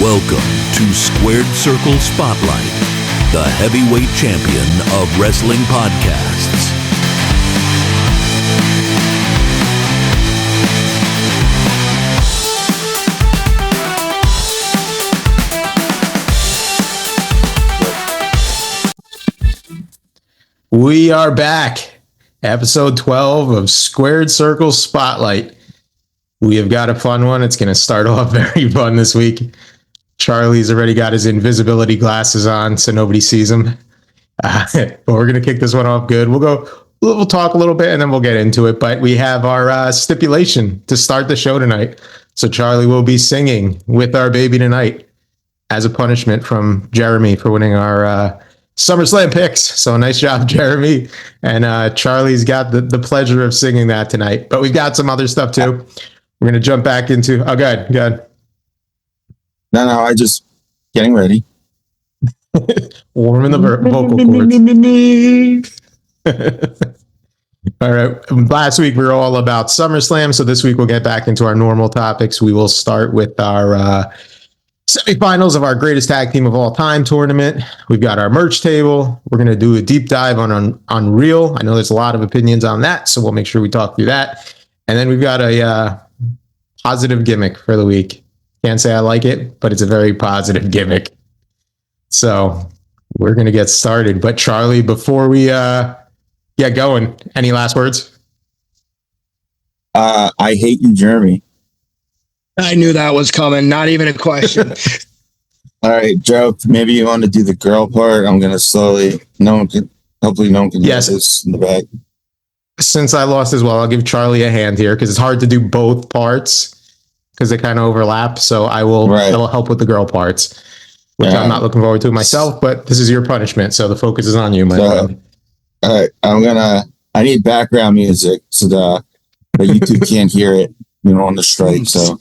Welcome to Squared Circle Spotlight, the heavyweight champion of wrestling podcasts. We are back. Episode 12 of Squared Circle Spotlight. We have got a fun one. It's going to start off very fun this week. Charlie's already got his invisibility glasses on, so nobody sees him. But we're going to kick this one off good. We'll talk a little bit, and then we'll get into it. But we have our stipulation to start the show tonight. So Charlie will be singing With Our Baby Tonight as a punishment from Jeremy for winning our SummerSlam picks. So nice job, Jeremy. And Charlie's got the pleasure of singing that tonight. But we've got some other stuff too. We're going to jump back into... Oh, good. No, I just getting ready. Warming the vocal cords. All right. Last week we were all about SummerSlam. So this week we'll get back into our normal topics. We will start with our semifinals of our greatest tag team of all time tournament. We've got our merch table. We're going to do a deep dive on Unreal. I know there's a lot of opinions on that, so we'll make sure we talk through that. And then we've got a positive gimmick for the week. Can't say I like it, but it's a very positive gimmick. So we're going to get started. But Charlie, before we get going, any last words? I hate you, Jeremy. I knew that was coming. Not even a question. All right, Joe, maybe you want to do the girl part. I'm going to slowly, hopefully no one can yes. hear this in the back. Since I lost as well, I'll give Charlie a hand here because it's hard to do both parts because they kind of overlap. So I will help with the girl parts, which I'm not looking forward to myself, but this is your punishment. So the focus is on you, my friend. All right, I need background music so that you two can't hear it, on the strike. So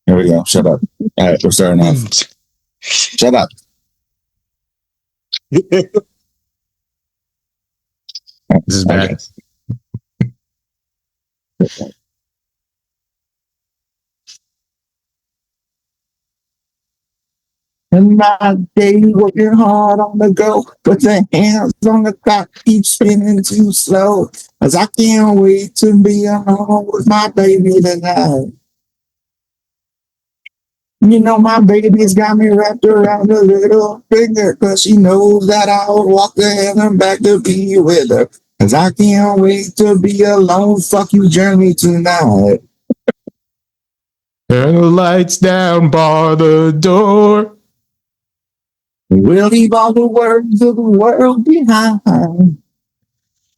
here we go. Shut up. All right, we're starting off. Shut up. This is bad. Okay. And my day working hard on the go, but the hands on the clock keep spinning too slow, as I can't wait to be alone with my baby tonight. My baby's got me wrapped around a little finger, cause she knows that I would walk the heaven back to be with her. Cause I can't wait to be alone. Fuck you, Jeremy, tonight. Turn the lights down, bar the door. We'll leave all the words of the world behind.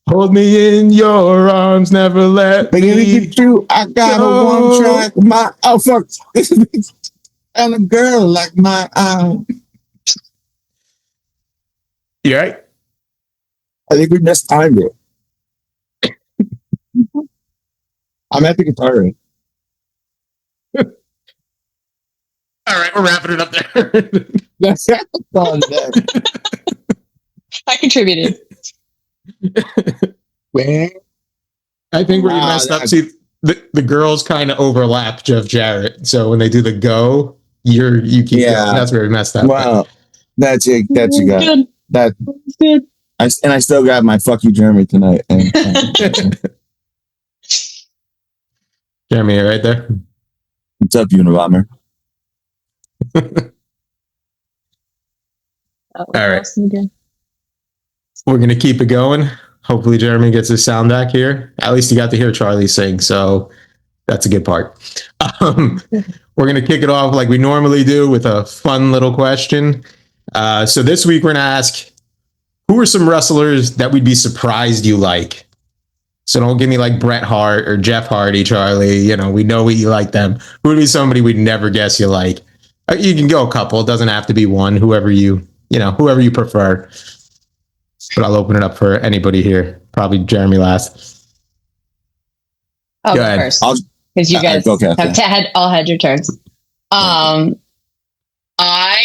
Hold me in your arms, never let me get through. I got go. a one track, fuck. And a girl like my You right? I think we missed time it. I'm at the guitar. All right, we're wrapping it up there. That's I contributed. I think where you messed up. See, the girls kind of overlap Jeff Jarrett. So when they do the go, you keep going. That's where we messed up. Wow, that's it. That you got Good. that. Good. I still got my fuck you, Jeremy tonight. Jeremy, right there. What's up, Unabomber? All right. We're going to keep it going. Hopefully Jeremy gets his sound back here. At least you got to hear Charlie sing, so that's a good part. We're going to kick it off like we normally do with a fun little question. So this week we're going to ask, who are some wrestlers that we'd be surprised you like? So don't give me like Bret Hart or Jeff Hardy, Charlie. We know you like them. Who would be somebody we'd never guess you like? You can go a couple. It doesn't have to be one. Whoever you prefer. But I'll open it up for anybody here. Probably Jeremy last. I'll go first. Because you guys all had your turns. I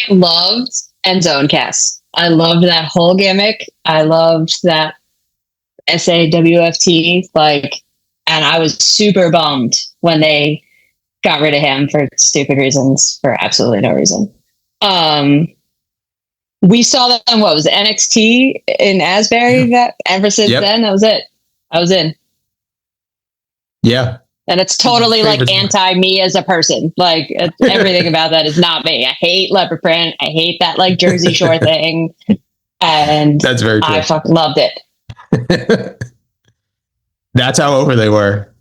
loved Endzone Cass. I loved that whole gimmick. I loved that SAWFT. And I was super bummed when they got rid of him for stupid reasons, for absolutely no reason. We saw them. What was it, NXT in Asbury? That ever since then, that was it. I was in. Yeah. And it's totally like anti me as a person. Like everything about that is not me. I hate leopard print. I hate that like Jersey Shore thing. And that's very true. I fucking loved it. That's how over they were.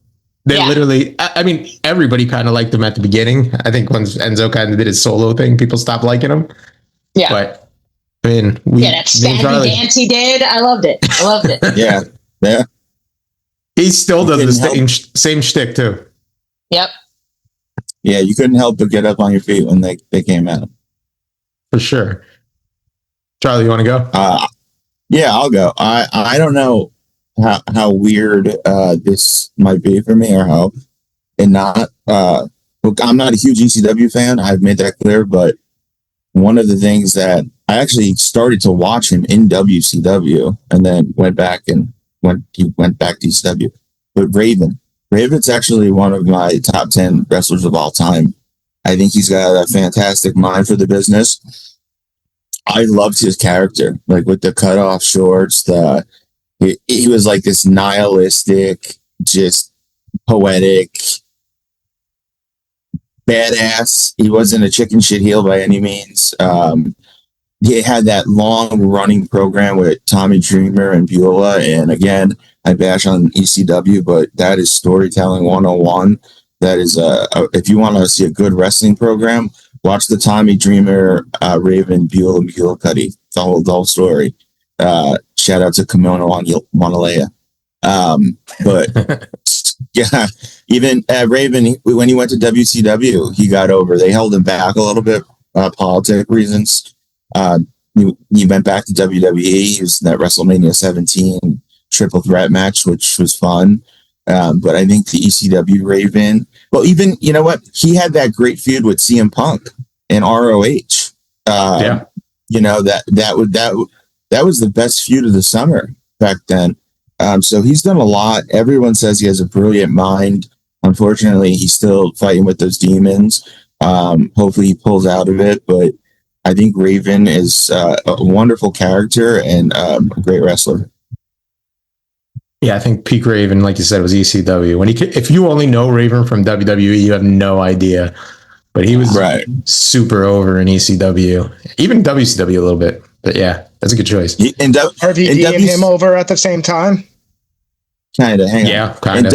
They literally, I mean, everybody kind of liked them at the beginning. I think once Enzo kind of did his solo thing, people stopped liking him. Yeah. But I mean, that stabbing dance he did. I loved it. Yeah. He still does the same shtick too. Yep. Yeah, you couldn't help but get up on your feet when they came at him. For sure. Charlie, you want to go? Yeah, I'll go. I don't know how weird this might be for me, or how and not. Look, I'm not a huge ECW fan. I've made that clear. But one of the things that I actually started to watch him in WCW, and then went back to ECW. But Raven's actually one of my top 10 wrestlers of all time. I think he's got a fantastic mind for the business. I loved his character, like with the cutoff shorts. He was like this nihilistic, just poetic, badass. He wasn't a chicken shit heel by any means. He had that long running program with Tommy Dreamer and Beulah. And again, I bash on ECW, but that is storytelling 101. That is, if you want to see a good wrestling program, watch the Tommy Dreamer, Raven, Beulah McGillicuddy. It's the whole story. Shout out to Kimono on Wanalea. But yeah, even Raven, when he went to WCW, he got over. They held him back a little bit, politic reasons. He went back to WWE. He was in that WrestleMania 17 triple threat match, which was fun. But I think the ECW Raven, well, even, you know what? He had that great feud with CM Punk and ROH. You know, that was the best feud of the summer back then. So he's done a lot. Everyone says he has a brilliant mind. Unfortunately, he's still fighting with those demons. Hopefully he pulls out of it, but I think Raven is a wonderful character and a great wrestler. Yeah, I think peak Raven, like you said, was ECW. If you only know Raven from WWE, you have no idea. But he was super over in ECW, even WCW a little bit. But yeah, that's a good choice. RVD and him over at the same time. Kind of, hang on. Yeah, kind of.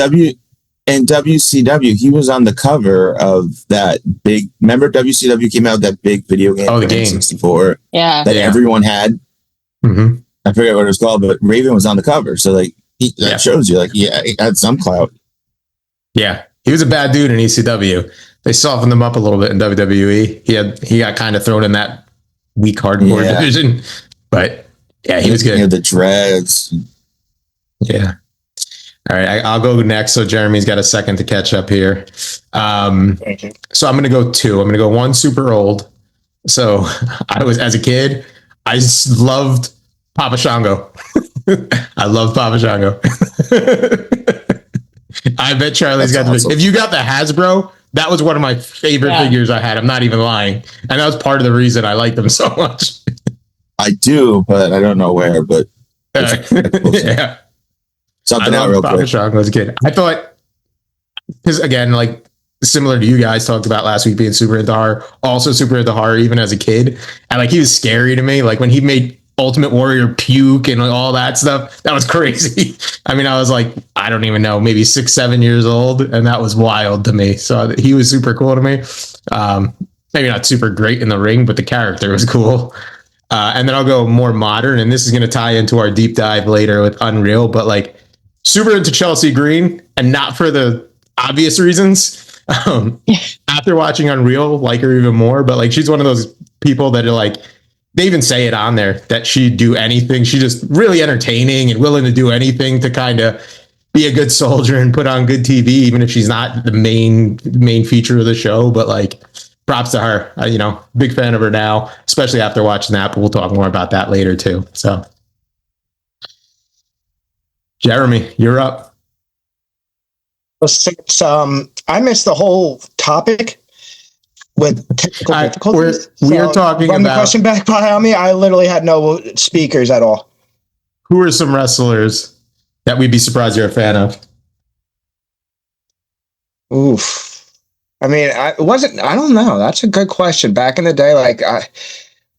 In WCW, he was on the cover of that big. Remember, WCW came out with that big video game. Oh, the game 64. Yeah, that everyone had. Mm-hmm. I forget what it was called, but Raven was on the cover, so like that shows you, like, he had some clout. Yeah, he was a bad dude in ECW. They softened him up a little bit in WWE. He got kind of thrown in that weak hardcore division, but yeah, he was good. He had the dreads. Yeah. All right, I'll go next. So Jeremy's got a second to catch up here. Thank you. So I'm going to go two. I'm going to go one super old. So as a kid, I just loved Papa Shango. I love Papa Shango. I bet Charlie's got awesome. If you got the Hasbro, that was one of my favorite figures I had. I'm not even lying. And that was part of the reason I liked them so much. I do, but I don't know where, but yeah. Something out real quick. Shango as a kid. I thought, because again, like similar to you guys talked about last week, being super into horror, also super into horror even as a kid. And like he was scary to me. Like when he made Ultimate Warrior puke and all that stuff, that was crazy. I mean, I was like, I don't even know, maybe 6-7 years old, and that was wild to me. So he was super cool to me. Maybe not super great in the ring, but the character was cool. And then I'll go more modern, and this is going to tie into our deep dive later with Unreal, but like super into Chelsea Green, and not for the obvious reasons. After watching Unreal, like her even more, but like she's one of those people that are like, they even say it on there that she'd do anything. She's just really entertaining and willing to do anything to kind of be a good soldier and put on good TV, even if she's not the main feature of the show. But like, props to her. Big fan of her now, especially after watching that. But we'll talk more about that later too. So, Jeremy, you're up. Since I missed the whole topic, with technical difficulties. We're talking run about the question back behind me. I literally had no speakers at all. who are some wrestlers that we'd be surprised you're a fan of? Oof. I mean, I don't know. That's a good question. Back in the day, like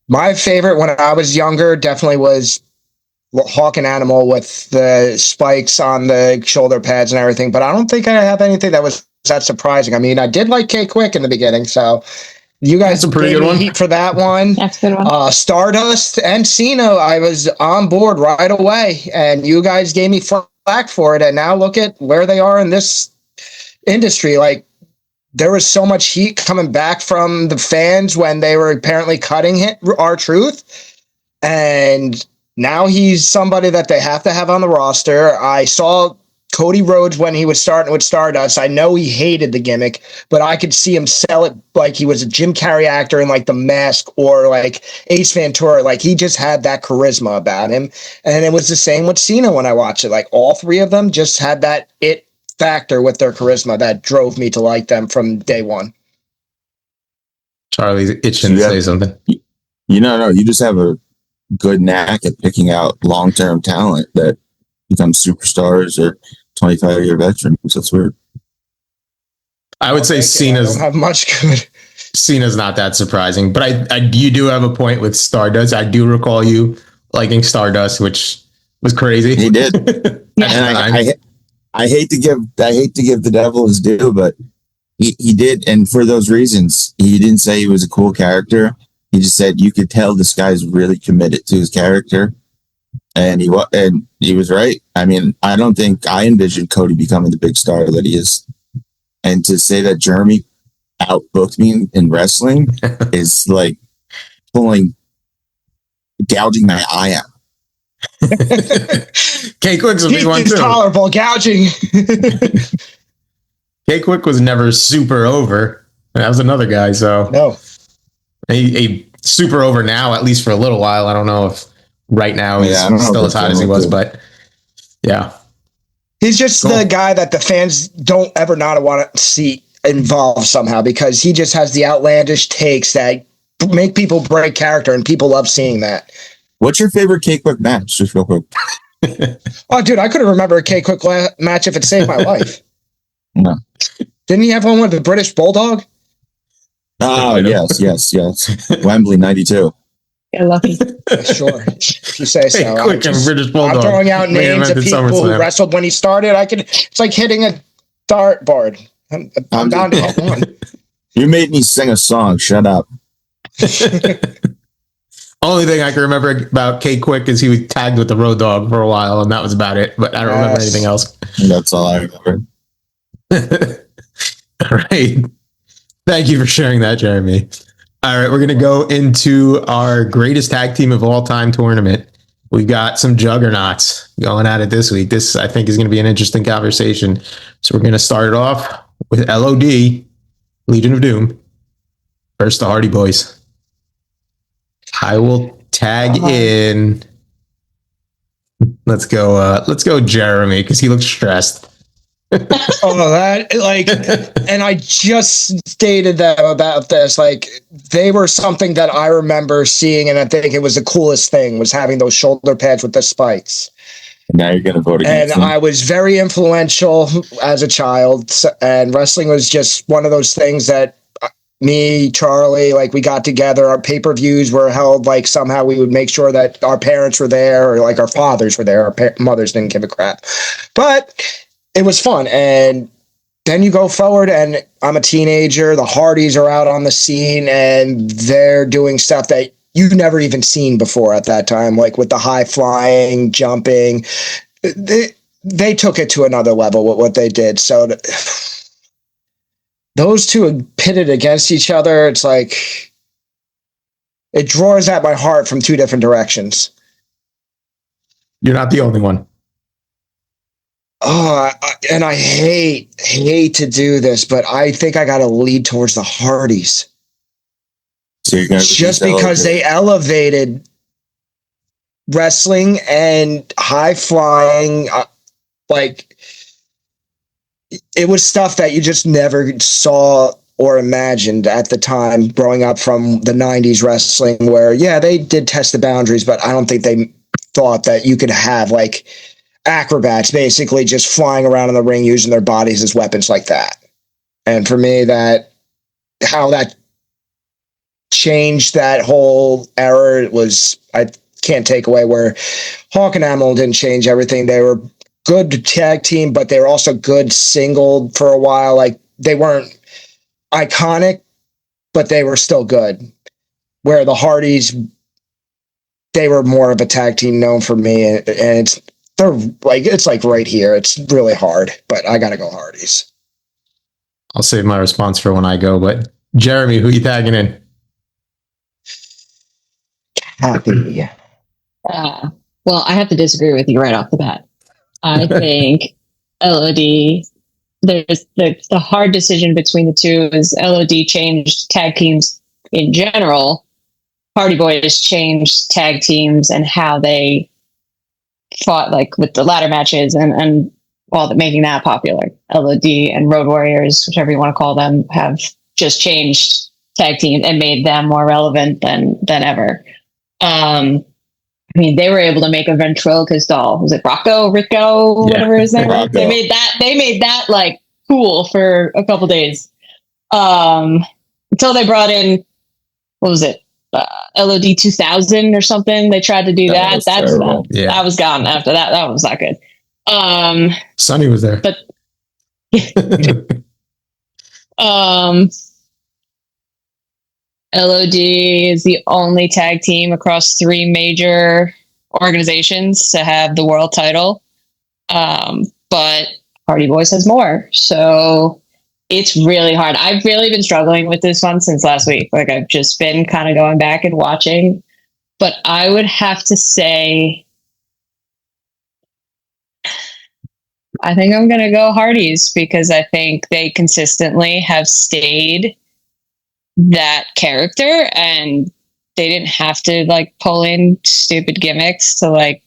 my favorite when I was younger definitely was Hawk and Animal with the spikes on the shoulder pads and everything. But I don't think I have anything that was that surprising. I mean, I did like K Quick in the beginning, so you guys That's a pretty gave good me one. heat for that one. That's a good one. Stardust and Cena, I was on board right away, and you guys gave me flack for it. And now look at where they are in this industry. Like, there was so much heat coming back from the fans when they were apparently cutting R-Truth, and now he's somebody that they have to have on the roster. I saw Cody Rhodes when he was starting with Stardust. I know he hated the gimmick, but I could see him sell it like he was a Jim Carrey actor in like The Mask or like Ace Ventura. Like, he just had that charisma about him. And it was the same with Cena when I watched it. Like, all three of them just had that it factor with their charisma that drove me to like them from day one. Charlie's itching to say something. No, you just have a good knack at picking out long-term talent that becomes superstars or 25-year veterans. That's weird. I would say I don't have much good. Cena's not that surprising, but you do have a point with Stardust. I do recall you liking Stardust, which was crazy. He did. And I hate to give the devil his due, but he did, and for those reasons, he didn't say he was a cool character. He just said you could tell this guy's really committed to his character, and he was right. I mean, I don't think I envisioned Cody becoming the big star that he is, and to say that Jeremy outbooked me in wrestling is like gouging my eye out. K Quick's a big one too. Tolerable gouging. K Quick was never super over. That was another guy. So no, he super over now, at least for a little while. I don't know if right now he's still as hot as he was, but yeah, he's just the guy that the fans don't ever not want to see involved somehow, because he just has the outlandish takes that make people break character, and people love seeing that. What's your favorite K Quick match? Just real quick. Oh, dude, I couldn't remember a K Quick match if it saved my life. No. Didn't he have one with the British Bulldog? Oh, yes. Wembley, 92. You're lucky. Sure. If you say so. Quick and British Bulldog. I'm throwing out names of people who wrestled when he started. It's like hitting a dartboard. I'm bound to hit one. You made me sing a song. Shut up. Only thing I can remember about K Quick is he was tagged with the Road Dogg for a while, and that was about it. But I don't remember anything else. That's all I remember. All right. Thank you for sharing that, Jeremy. All right, we're going to go into our greatest tag team of all time tournament. We've got some juggernauts going at it this week. This, I think, is going to be an interesting conversation. So we're going to start it off with LOD, Legion of Doom, versus the Hardy Boys. I will tag in. Let's go, Jeremy, because he looks stressed. And I just stated that about this. Like, they were something that I remember seeing, and I think it was the coolest thing was having those shoulder pads with the spikes. Now you're gonna vote against And them. I was very influential as a child, and wrestling was just one of those things that me, Charlie, like, we got together. Our pay-per-views were held, like, somehow we would make sure that our parents were there, or like our fathers were there. Our mothers didn't give a crap, but it was fun. And then you go forward, and I'm a teenager. The Hardys are out on the scene, and they're doing stuff that you've never even seen before at that time, like with the high flying, jumping. They took it to another level with what they did. So those two pitted against each other. It's like it draws at my heart from two different directions. You're not the only one. Oh, and I hate to do this, but I think I got to lead towards the Hardys. So you're gonna Just because they elevated wrestling and high flying, like, it was stuff that you just never saw or imagined at the time growing up from the 90s wrestling where, yeah, they did test the boundaries, but I don't think they thought that you could have like acrobats basically just flying around in the ring using their bodies as weapons like that. And for me, that how that changed that whole era was, I can't take away where Hawk and Animal didn't change everything. They were good tag team, but they were also good single for a while. Like they weren't iconic, but they were still good. Where the Hardys, they were more of a tag team known for me, and it's like right here. It's really hard, but I gotta go Hardys. I'll save my response for when I go, but Jeremy, who you tagging in? Happy. Well, I have to disagree with you right off the bat. I think LOD, there's the hard decision between the two is LOD changed tag teams in general. Hardy Boys changed tag teams and how they fought, like with the ladder matches and all that, making that popular. LOD and Road Warriors, whichever you want to call them, have just changed tag teams and made them more relevant than ever. I mean, they were able to make a ventriloquist doll. Was it Rico, whatever his name was? They made that like cool for a couple days. Until they brought in, what was it? LOD 2000 or something. They tried to do that. That was gone after that. That was not good. Sonny was there. But LOD is the only tag team across 3 major organizations to have the world title. But Hardy Boys has more. So it's really hard. I've really been struggling with this one since last week. Like I've just been kind of going back and watching. But I would have to say, I think I'm going to go Hardys because I think they consistently have stayed that character and they didn't have to like pull in stupid gimmicks to like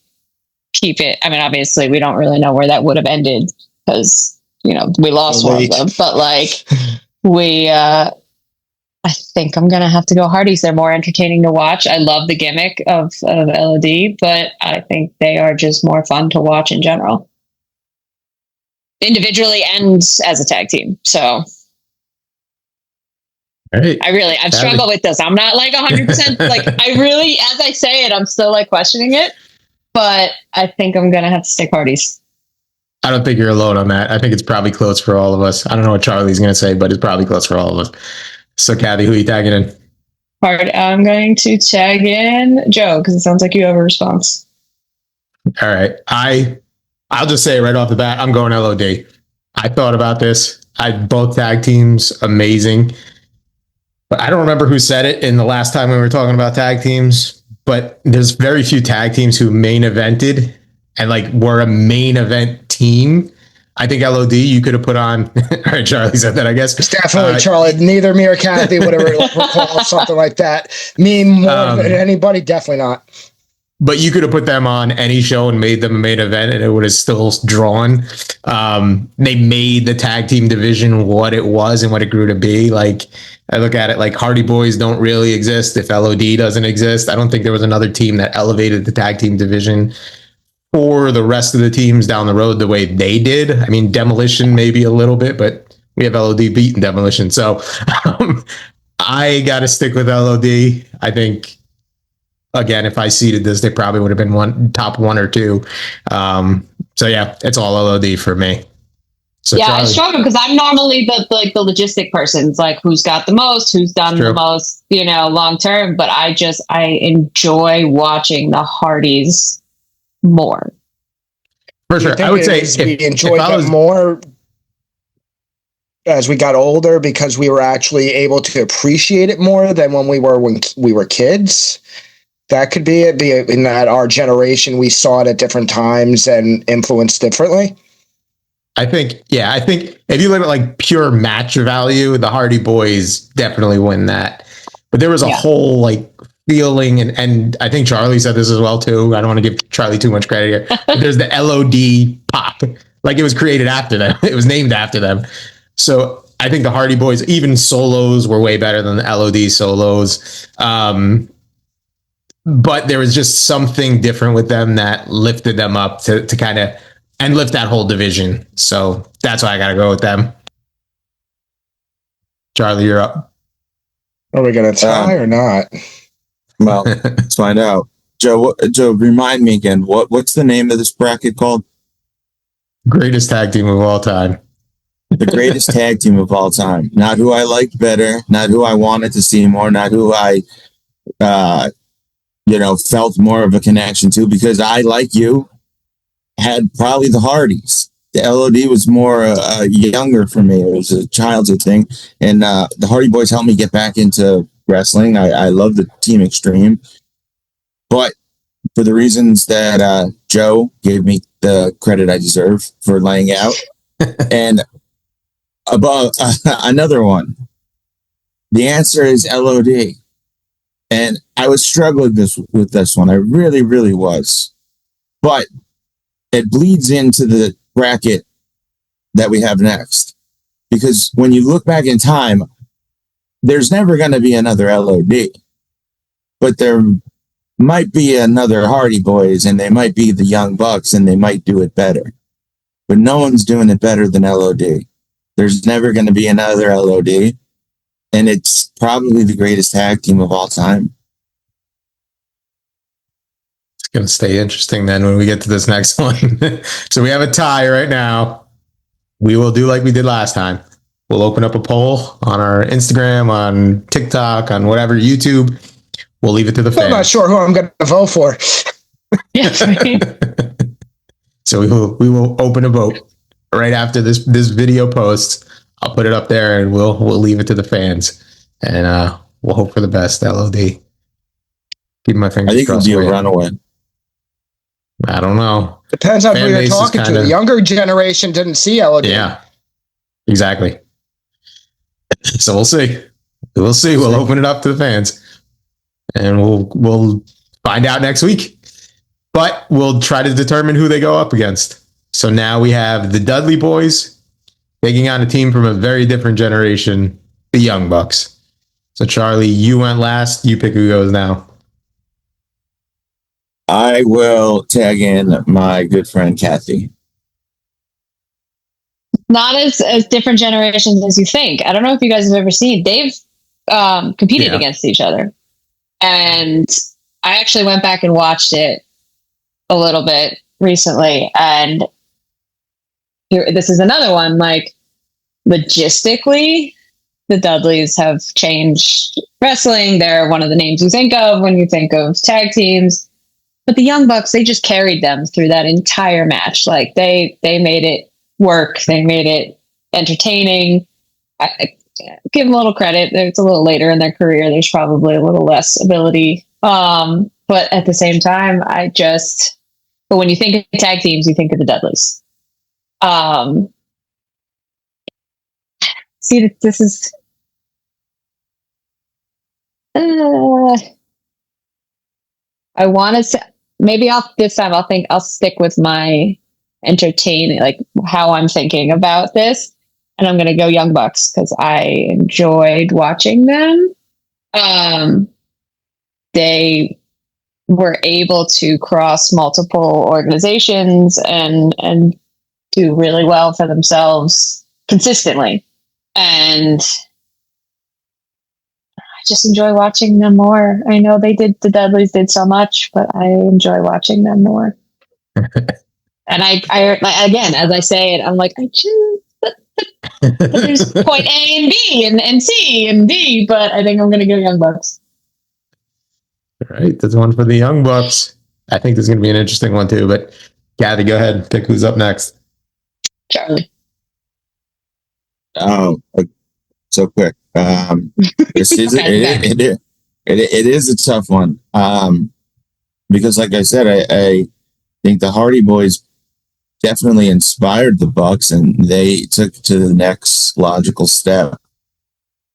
keep it. I mean, obviously we don't really know where that would have ended because, you know, we lost one of them, but like I think I'm going to have to go Hardys. They're more entertaining to watch. I love the gimmick of LOD, but I think they are just more fun to watch in general. Individually and as a tag team. So Right. I've struggled with this. I'm not like 100%. Like I really, as I say it, I'm still like questioning it, but I think I'm going to have to stick Hardys. I don't think you're alone on that. I think it's probably close for all of us. I don't know what Charlie's going to say, but it's probably close for all of us. So Kathy, who are you tagging in? I'm going to tag in Joe because it sounds like you have a response. All right. I'll just say right off the bat, I'm going LOD. I thought about this. Both tag teams, amazing. But I don't remember who said it in the last time we were talking about tag teams, but there's very few tag teams who main evented and like were a main event team. I think LOD you could have put on. All right, Charlie said that, I guess. It's definitely Charlie. Neither me or Kathy would ever recall something like that. Me more than anybody, definitely not. But you could have put them on any show and made them a main event and it would have still drawn. They made the tag team division what it was and what it grew to be. Like I look at it like Hardy Boys don't really exist if LOD doesn't exist. I don't think there was another team that elevated the tag team division for the rest of the teams down the road the way they did. I mean, Demolition maybe a little bit, but we have LOD beating Demolition. So I got to stick with LOD. I think, again, if I seeded this, they probably would have been top 1 or 2. So yeah, it's all LOD for me. So yeah, Charlie. I struggle because I'm normally the logistic person. It's like who's got the most, who's done the most, you know, long term. But I enjoy watching the Hardys more. For sure, I would say we enjoyed them more as we got older because we were actually able to appreciate it more than when we were kids. That could be it. Be in that our generation we saw it at different times and influenced differently. I think if you look at like pure match value, the Hardy Boys definitely win that. But there was a whole like feeling, and I think Charlie said this as well too. I don't want to give Charlie too much credit here. But there's the LOD pop, like it was created after them. It was named after them. So I think the Hardy Boys, even solos, were way better than the LOD solos. But there was just something different with them that lifted them up to kind of and lift that whole division. So that's why I got to go with them. Charlie, you're up. Are we going to tie or not? Well, let's find out. Joe, remind me again. What's the name of this bracket called? Greatest tag team of all time. The greatest tag team of all time. Not who I liked better, not who I wanted to see more, not who I, felt more of a connection to, because I, like you, had probably the Hardys. The LOD was more younger for me. It was a childhood thing. And the Hardy Boys helped me get back into wrestling. I love the Team Extreme. But for the reasons that Joe gave me the credit I deserve for laying out. And above another one, the answer is LOD. And I was struggling with this one. I really, really was. But it bleeds into the bracket that we have next. Because when you look back in time, there's never going to be another LOD. But there might be another Hardy Boys, and they might be the Young Bucks, and they might do it better. But no one's doing it better than LOD. There's never going to be another LOD. And it's probably the greatest tag team of all time. It's going to stay interesting then when we get to this next one. So we have a tie right now. We will do like we did last time. We'll open up a poll on our Instagram, on TikTok, on whatever, YouTube. We'll leave it to the fans. I'm not sure who I'm going to vote for. So we will open a vote right after this video posts. I'll put it up there and we'll leave it to the fans, and we'll hope for the best. LOD. Keep my fingers. I think it'll crossed. be a runaway. I don't know. Depends on Fan who you're base is talking to. kinda- The younger generation didn't see LOD. Yeah, exactly. So we'll see. We'll see. We'll open it up to the fans, and we'll find out next week. But we'll try to determine who they go up against. So now we have the Dudley Boys taking on a team from a very different generation, the Young Bucks. So Charlie, you went last. You pick who goes now. I will tag in my good friend Kathy. Not as different generations as you think. I don't know if you guys have ever seen. They've competed against each other. And I actually went back and watched it a little bit recently. And this is another one, like, logistically, the Dudleys have changed wrestling. They're one of the names you think of when you think of tag teams. But the Young Bucks, they just carried them through that entire match. Like, they made it work. They made it entertaining. I give them a little credit. It's a little later in their career. There's probably a little less ability. But at the same time, but when you think of tag teams, you think of the Dudleys. See, this is I want to say, maybe I'll stick with my entertaining, like how I'm thinking about this, and I'm going to go Young Bucks because I enjoyed watching them. They were able to cross multiple organizations and do really well for themselves consistently. And I just enjoy watching them more. I know the Dudleys did so much, but I enjoy watching them more. And I again, as I say it, I'm like, but there's point A and B and C and D, but I think I'm going to go Young Bucks. All right, that's one for the Young Bucks. I think this is going to be an interesting one too. But Kathy, go ahead, pick who's up next. Charlie. Oh, so quick. This is it is a tough one. Because like I said, I think the Hardy Boys definitely inspired the Bucks, and they took it to the next logical step.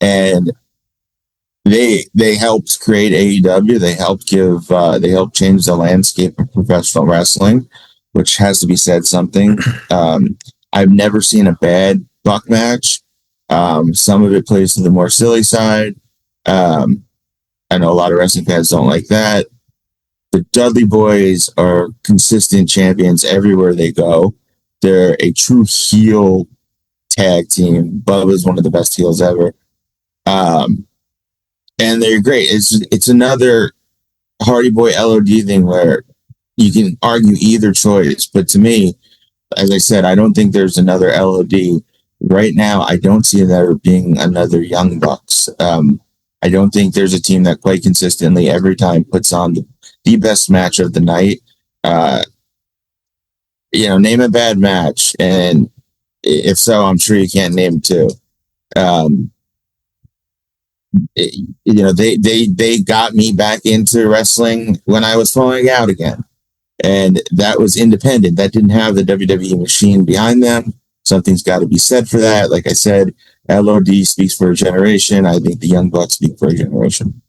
And they helped create AEW. They helped change the landscape of professional wrestling, which has to be said something. I've never seen a bad Buck match. Some of it plays to the more silly side. I know a lot of wrestling fans don't like that. The Dudley Boys are consistent champions everywhere they go. They're a true heel tag team. Bubba's one of the best heels ever. And they're great. It's another Hardy Boy LOD thing where you can argue either choice. But to me, as I said, I don't think there's another LOD. Right now, I don't see there being another Young Bucks. I don't think there's a team that quite consistently every time puts on the best match of the night. Name a bad match, and if so, I'm sure you can't name two. They got me back into wrestling when I was falling out again, and that was independent. That didn't have the WWE machine behind them. Something's got to be said for that. Like I said, LOD speaks for a generation. I think the Young Bucks speak for a generation.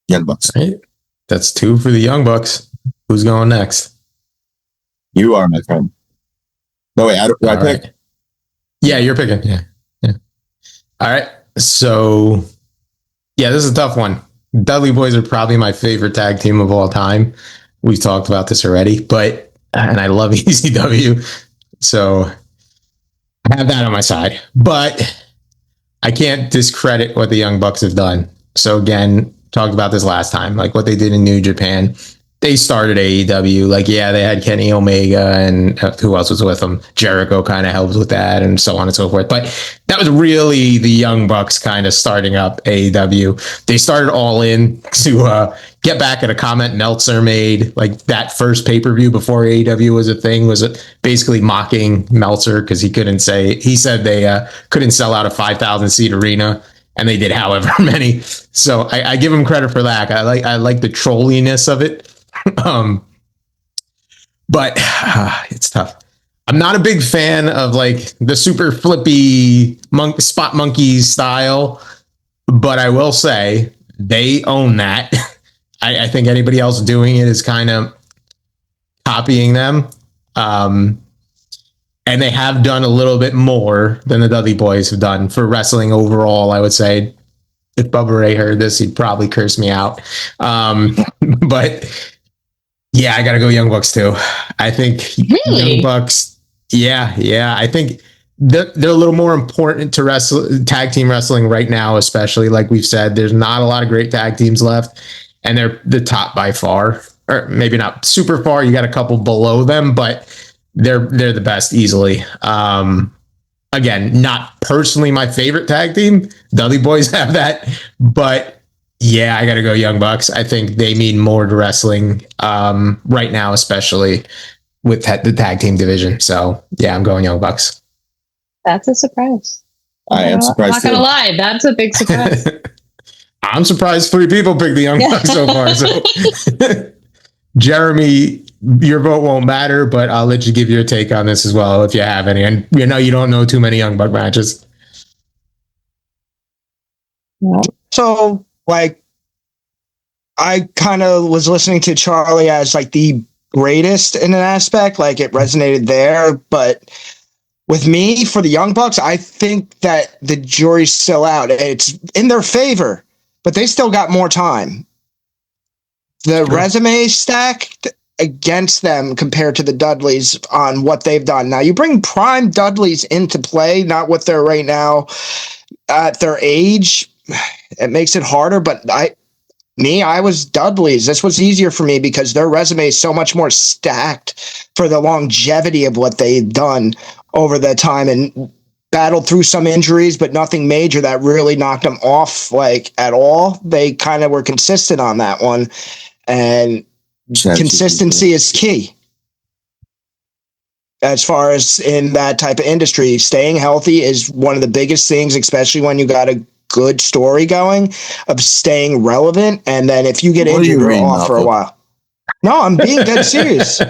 Young Bucks. Right. That's 2 for the Young Bucks. Who's going next? You are, my friend. No, wait, do I pick? Right. Yeah, you're picking. Yeah. All right. So, yeah, this is a tough one. Dudley Boys are probably my favorite tag team of all time. We've talked about this already, and I love ECW. So I have that on my side, but I can't discredit what the Young Bucks have done. So again, talked about this last time, like what they did in New Japan. They started AEW. Like, yeah, they had Kenny Omega and who else was with them? Jericho kind of helped with that and so on and so forth. But that was really the Young Bucks kind of starting up AEW. They started All In to get back at a comment Meltzer made, like that first pay-per-view before AEW was a thing, was basically mocking Meltzer because he said they couldn't sell out a 5,000 seat arena. And they did however many. So I give them credit for that. I like the trolliness of it. But it's tough. I'm not a big fan of like the super flippy spot monkeys style, but I will say they own that. I think anybody else doing it is kind of copying them. And they have done a little bit more than the Dudley Boys have done for wrestling overall, I would say. If Bubba Ray heard this, he'd probably curse me out. But yeah, I got to go Young Bucks too. I think Really? Young Bucks. Yeah. I think they're a little more important to tag team wrestling right now, especially like we've said. There's not a lot of great tag teams left, and they're the top by far, or maybe not super far. You got a couple below them, but they're the best easily. Again, not personally my favorite tag team. Dudley Boys have that, but yeah, I got to go Young Bucks. I think they mean more to wrestling right now, especially with the tag team division. So yeah, I'm going Young Bucks. That's a surprise. I am surprised. Not gonna lie, that's a big surprise. I'm surprised 3 people picked the Young Bucks so far. So Jeremy, your vote won't matter, but I'll let you give your take on this as well if you have any. And you don't know too many Young Buck matches. No. So, like, I kind of was listening to Charlie as like the greatest in an aspect, like it resonated there. But with me, for the Young Bucks, I think that the jury's still out. It's in their favor, but they still got more time. The resume stacked against them compared to the Dudleys on what they've done. Now, you bring prime Dudleys into play, not what they're right now at their age. It makes it harder, but I was Dudleys. This was easier for me because their resume is so much more stacked for the longevity of what they've done over the time and battled through some injuries, but nothing major that really knocked them off like at all. They kind of were consistent on that one, and consistency is key. As far as in that type of industry, staying healthy is one of the biggest things, especially when you got a good story going of staying relevant. And then if you get injured, you're off for a while. No, I'm being dead serious.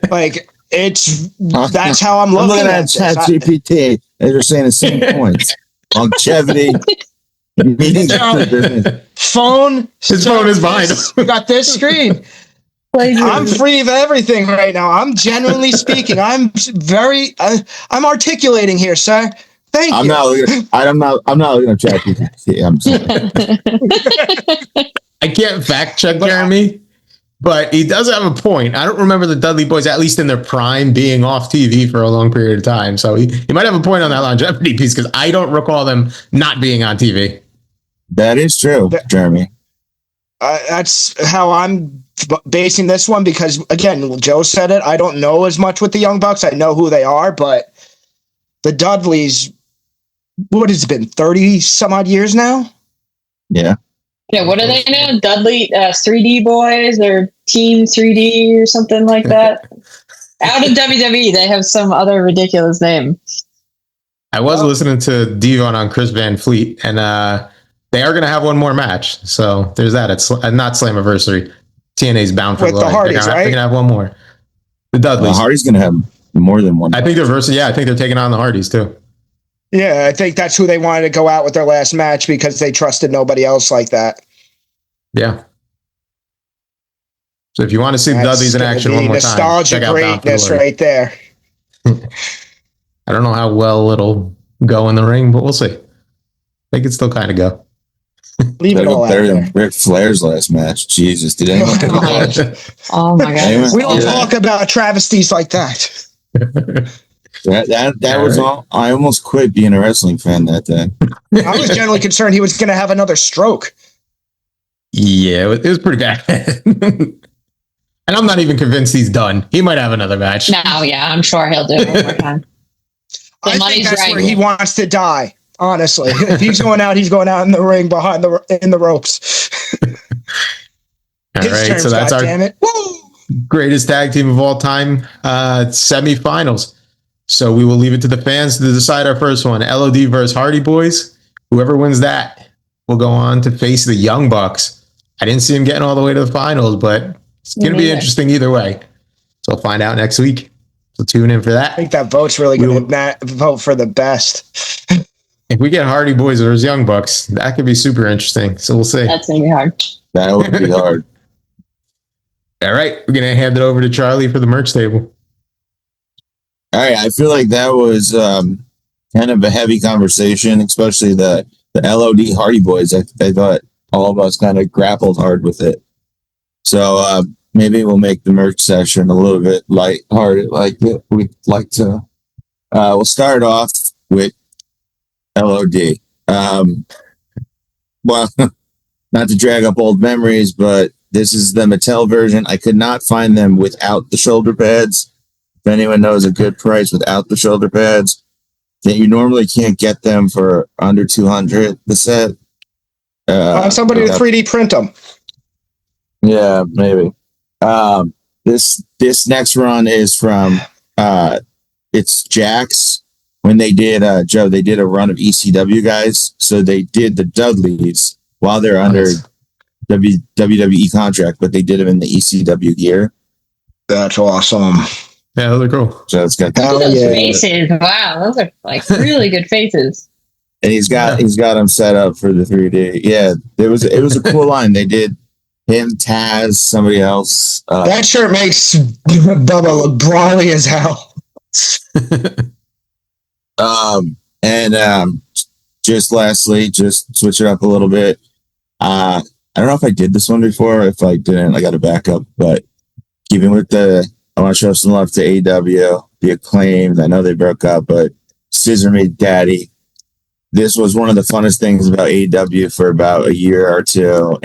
Like that's how I'm looking at ChatGPT. They're saying the same points. Longevity. Phone. His phone is behind him. You got this screen. I'm free of everything right now. I'm genuinely speaking. I'm very, I'm articulating here, sir. Thank you. I'm not looking at ChatGPT. I'm sorry. I can't fact check Jeremy, but he does have a point. I don't remember the Dudley Boys, at least in their prime, being off TV for a long period of time. So he might have a point on that longevity piece, because I don't recall them not being on TV. That is true, Jeremy. That's how I'm basing this one, because, again, Joe said it. I don't know as much with the Young Bucks. I know who they are, but the Dudleys, what has it been, 30 some odd years now? Yeah. Yeah, what are they now? Dudley 3D Boys or Team 3D or something like that? Out of WWE, they have some other ridiculous name. I was listening to Devon on Chris Van Fleet, and they are going to have one more match. So there's that. It's not Slammiversary. TNA's bound for with glory. The Hardys, they're right? going to have one more. The Dudleys. Hardy's going to have more than one. I think they're versus. Yeah, I think they're taking on the Hardys too. Yeah, I think that's who they wanted to go out with their last match, because they trusted nobody else like that. Yeah. So if you want to see the Dudleys in action one more time, nostalgia greatness right there. I don't know how well it'll go in the ring, but we'll see. I think it still kind of go. Leave it all out there. Than Ric Flair's last match. Jesus, did anyone? Oh my god! We don't talk about travesties like that. That was all. I almost quit being a wrestling fan that day. I was generally concerned he was going to have another stroke. Yeah, it was pretty bad. And I'm not even convinced he's done. He might have another match. No, yeah, I'm sure he'll do it one more time. I think that's where he wants to die. Honestly, if he's going out, he's going out in the ring in the ropes. All right, so that's our greatest tag team of all time semifinals. So we will leave it to the fans to decide our first one. LOD versus Hardy Boys. Whoever wins that will go on to face the Young Bucks. I didn't see him getting all the way to the finals, but it's going to be interesting either way. So we'll find out next week. So tune in for that. I think that vote's really going to vote for the best. If we get Hardy Boys versus Young Bucks, that could be super interesting. So we'll see. That's going to be hard. That would be hard. All right. We're going to hand it over to Charlie for the merch table. All right. I feel like that was kind of a heavy conversation, especially the LOD Hardy Boys. I thought all of us kind of grappled hard with it. So maybe we'll make the merch session a little bit lighthearted, like we'd like to. We'll start off with LOD. Well, not to drag up old memories, but this is the Mattel version. I could not find them without the shoulder pads. If anyone knows a good price without the shoulder pads, that you normally can't get them for under $200 the set. Somebody to 3D print them. Yeah, maybe. This next run is from it's Jax. When they did Joe, they did a run of ECW guys. So they did the Dudleys while they're under WWE contract, but they did them in the ECW gear. That's awesome. Yeah, those are cool. So it's got those faces. Wow, those are like really good faces. And he's got them set up for the 3D. Yeah, it was a cool line. They did him, Taz, somebody else. That shirt makes Bubba look brawly as hell. Just lastly, just switch it up a little bit. I don't know if I did this one before. If I didn't, I got to back up. But keeping with I want to show some love to AEW, the Acclaimed. I know they broke up, but Scissor Me Daddy. This was one of the funnest things about AEW for about a year or two.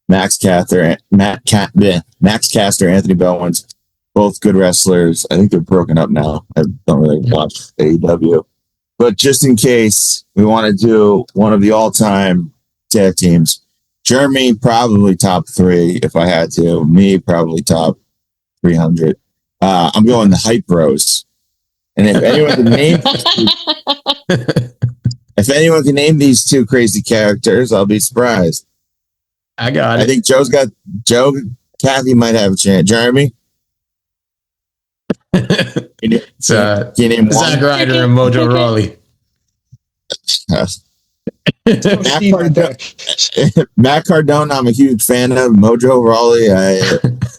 Max Caster, Anthony Bowens, both good wrestlers. I think they're broken up now. I don't really watch AEW. But just in case, we want to do one of the all-time tag teams. Jeremy, probably top 3 if I had to. Me, probably top 300. I'm going the Hype Bros. And if anyone can name these two crazy characters, I'll be surprised. I got it. I think Kathy might have a chance. Jeremy? It's Zack Ryder and Mojo Rawley. Steve right there. Matt Cardone, I'm a huge fan of. Mojo Rawley,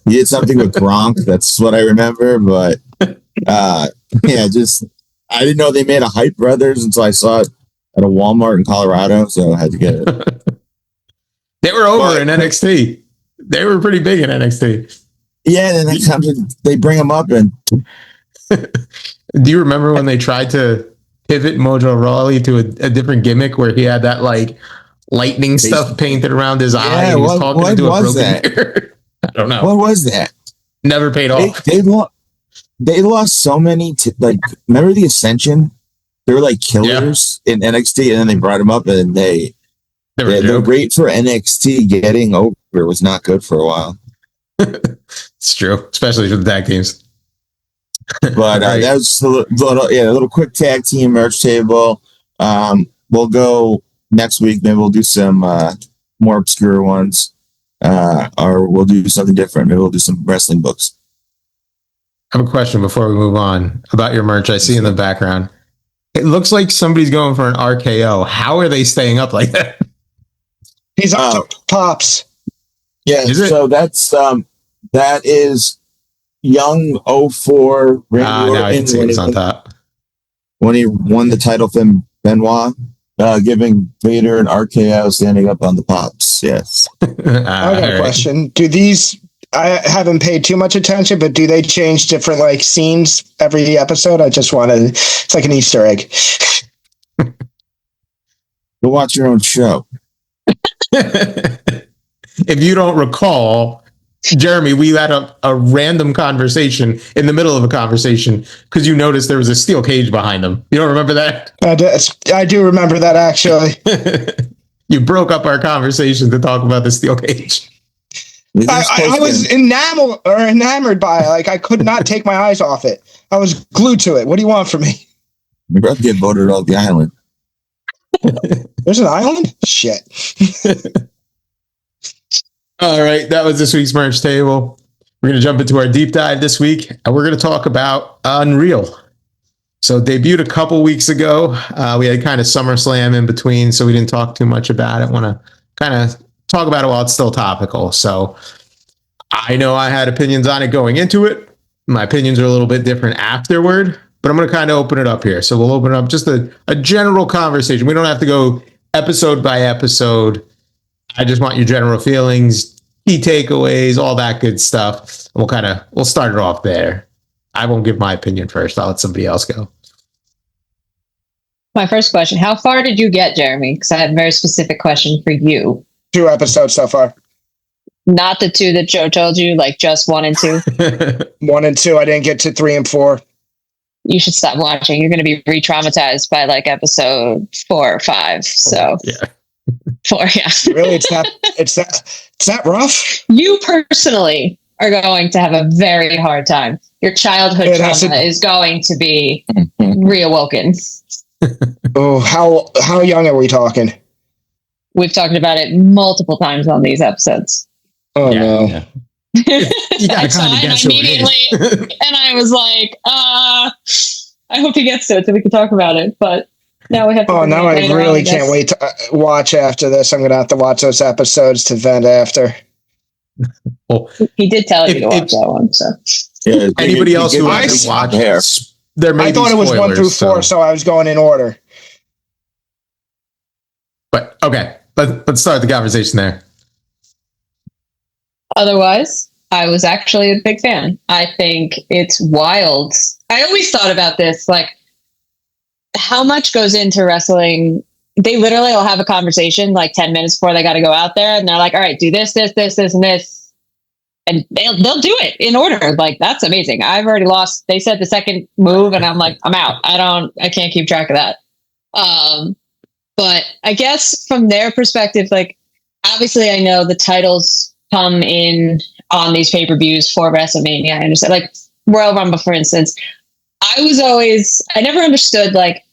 he did something with Gronk. That's what I remember. But yeah, just I didn't know they made a Hype Brothers until I saw it at a Walmart in Colorado, so I had to get it. They were over in NXT. They were pretty big in NXT. Yeah, and then they bring them up, and do you remember when they tried to pivot Mojo Rawley to a different gimmick where he had that like lightning stuff painted around his eye and he was talking into a broken mirror? I don't know. What was that? Never paid off. They lost so many. Remember the Ascension? They were like killers in NXT, and then they brought them up, and the rate for NXT getting over was not good for a while. It's true, especially for the tag teams. But that was a little quick tag team merch table. We'll go next week. Maybe we'll do some more obscure ones, or we'll do something different. Maybe we'll do some wrestling books. I have a question before we move on about your merch. I see in the background. It looks like somebody's going for an RKO. How are they staying up like that? He's up to Pops. Yeah, so that is young 04 Randy now I can see what's on top. When he won the title from Benoit, giving Vader an RKO standing up on the Pops. Yes. I got a question. Do these, I haven't paid too much attention, but do they change different like scenes every episode? I just wanted, it's like an Easter egg. Go watch your own show. If you don't recall, Jeremy, we had a random conversation in the middle of a conversation because you noticed there was a steel cage behind them. You don't remember that? I do remember that, actually. You broke up our conversation to talk about the steel cage. I was enamored by it. Like, I could not take my eyes off it. I was glued to it. What do you want from me? We're about to get voted off the island. There's an island? Shit. All right, that was this week's merch table. We're going to jump into our deep dive this week, and we're going to talk about Unreal. So debuted a couple weeks ago. We had kind of SummerSlam in between, so we didn't talk too much about it. Want to kind of talk about it while it's still topical. So I know I had opinions on it going into it. My opinions are a little bit different afterward, but I'm going to kind of open it up here. So we'll open up just a general conversation. We don't have to go episode by episode. I just want your general feelings, key takeaways, all that good stuff. And we'll start it off there. I won't give my opinion first. I'll let somebody else go. My first question, how far did you get, Jeremy? Because I have a very specific question for you. 2 episodes so far. Not the 2 that Joe told you, like just 1 and 2? 1 and 2. I didn't get to 3 and 4. You should stop watching. You're going to be re-traumatized by like episode 4 or 5. So yeah. 4, yeah. Really, it's that rough? You personally are going to have a very hard time. Your childhood trauma is going to be reawoken. Oh, how young are we talking? We've talked about it multiple times on these episodes. Oh no. Yeah. You gotta kind of guess immediately, and I was like, I hope he gets to it so we can talk about it. But now we have to. Oh, now I really can't wait to watch after this. I'm going to have to watch those episodes to vent after. Well, he did tell you to watch that one. So, yeah, anybody else who hasn't watched, I thought it was 1 through 4, so I was going in order. But okay, let's start the conversation there. Otherwise, I was actually a big fan. I think it's wild. I always thought about this, like, how much goes into wrestling. They literally will have a conversation like 10 minutes before they got to go out there, and they're like, all right, do this, and this. And they'll do it in order. Like, that's amazing. I've already lost. They said the second move, and I'm like, I'm out. I can't keep track of that. But I guess from their perspective, like, obviously I know the titles come in on these pay-per-views for WrestleMania. I understand, like Royal Rumble, for instance. I never understood like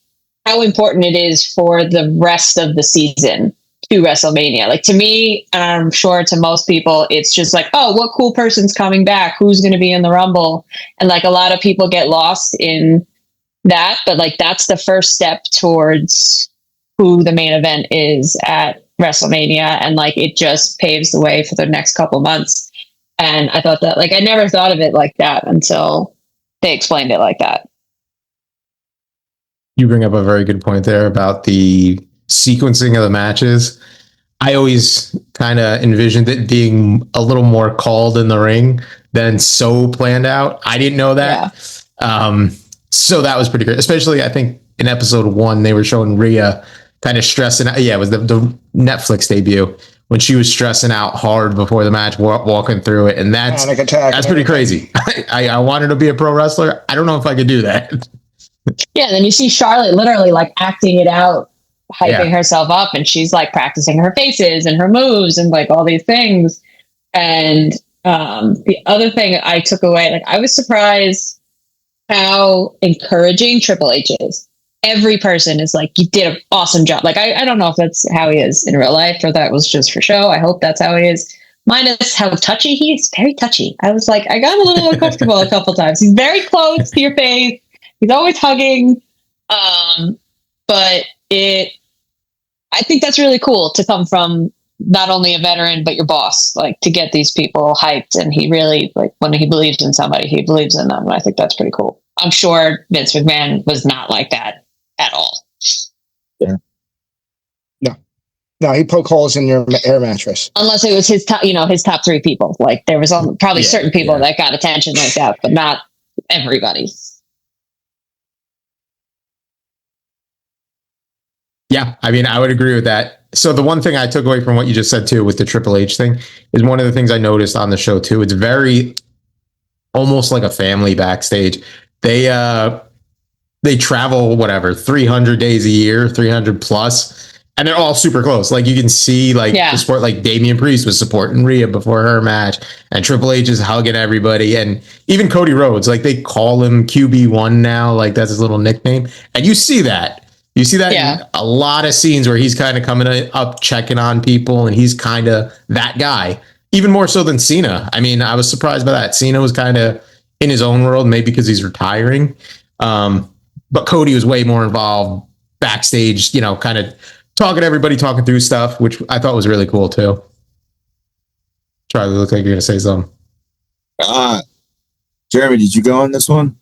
how important it is for the rest of the season to WrestleMania. Like, to me, and I'm sure to most people, it's just like, oh, what cool person's coming back? Who's going to be in the Rumble? And like a lot of people get lost in that, but like that's the first step towards who the main event is at WrestleMania, and like it just paves the way for the next couple months. And I thought that, like, I never thought of it like that until they explained it like that. You bring up a very good point there about the sequencing of the matches. I always kind of envisioned it being a little more called in the ring than so planned out. I didn't know that. Yeah. So that was pretty great. Especially, I think in episode 1, they were showing Rhea kind of stressing out. Yeah, it was the Netflix debut when she was stressing out hard before the match, walking through it. And that's pretty crazy. I wanted to be a pro wrestler. I don't know if I could do that. Yeah, then you see Charlotte literally like acting it out, hyping herself up, and she's like practicing her faces and her moves and like all these things. And the other thing I took away, like I was surprised how encouraging Triple H is. Every person is like, you did an awesome job. Like, I don't know if that's how he is in real life or that was just for show. I hope that's how he is. Minus how touchy he is. Very touchy. I was like, I got a little uncomfortable a couple times. He's very close to your face. He's always hugging. But I think that's really cool to come from not only a veteran, but your boss, like to get these people hyped. And he really, like when he believes in somebody, he believes in them. And I think that's pretty cool. I'm sure Vince McMahon was not like that at all. Yeah. No, he poked holes in your air mattress. Unless it was his top, his top 3 people. Like there was probably certain people that got attention like that, but not everybody. Yeah, I mean, I would agree with that. So the one thing I took away from what you just said too with the Triple H thing is one of the things I noticed on the show too. It's very almost like a family backstage. They travel 300 days a year, 300 plus, and they're all super close. Like you can see the sport, like Damian Priest was supporting Rhea before her match, and Triple H is hugging everybody, and even Cody Rhodes, like they call him QB1 now, like that's his little nickname, and you see that. You see that in a lot of scenes where he's kind of coming up, checking on people, and he's kind of that guy, even more so than Cena. I mean, I was surprised by that. Cena was kind of in his own world, maybe because he's retiring. But Cody was way more involved backstage, kind of talking to everybody, talking through stuff, which I thought was really cool too. Charlie, look like you're going to say something. Jeremy, did you go on this one?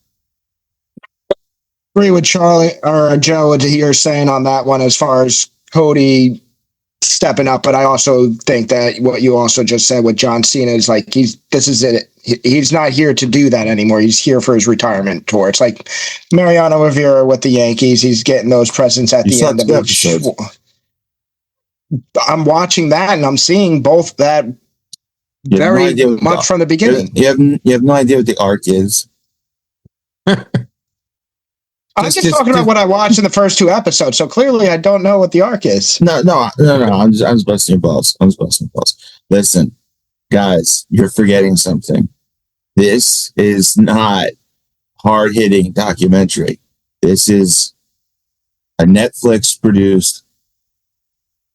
Agree with Charlie or Joe, what you're saying on that one as far as Cody stepping up, but I also think that what you also just said with John Cena is like this is it. He's not here to do that anymore. He's here for his retirement tour. It's like Mariano Rivera with the Yankees. He's getting those presents at the end of it. I'm watching that and I'm seeing both that very much from the beginning. You have no idea what the arc is. I'm just talking about what I watched in the first 2 episodes, so clearly I don't know what the arc is. No. I'm just busting your balls. Listen, guys, you're forgetting something. This is not hard-hitting documentary. This is a Netflix-produced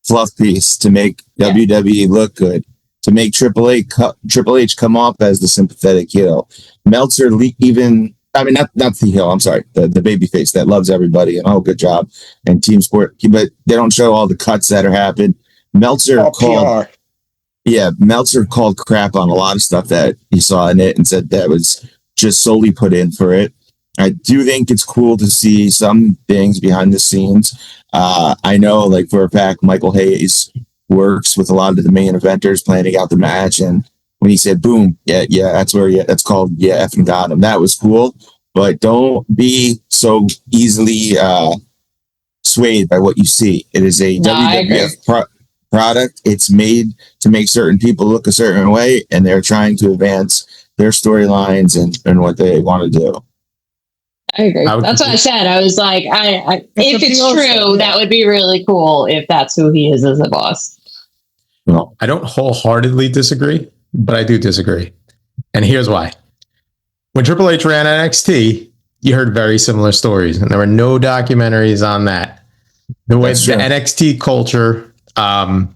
fluff piece to make WWE look good, to make Triple H come off as the sympathetic heel. Meltzer not the heel, I'm sorry, the babyface that loves everybody and good job and team sport, but they don't show all the cuts that are happened. Meltzer called crap on a lot of stuff that he saw in it and said that was just solely put in for it. I do think it's cool to see some things behind the scenes. I know, like for a fact, Michael Hayes works with a lot of the main eventers planning out the match, and when he said boom, that's called effing got him. That was cool, but don't be so easily swayed by what you see. It is a WWF product. It's made to make certain people look a certain way, and they're trying to advance their storylines and what they want to do. I agree. That's what I said. I was like, if it's true, that would be really cool if that's who he is as a boss. Well, I don't wholeheartedly disagree, but I do disagree. And here's why. When Triple H ran NXT, you heard very similar stories, and there were no documentaries on that. The way the NXT culture, from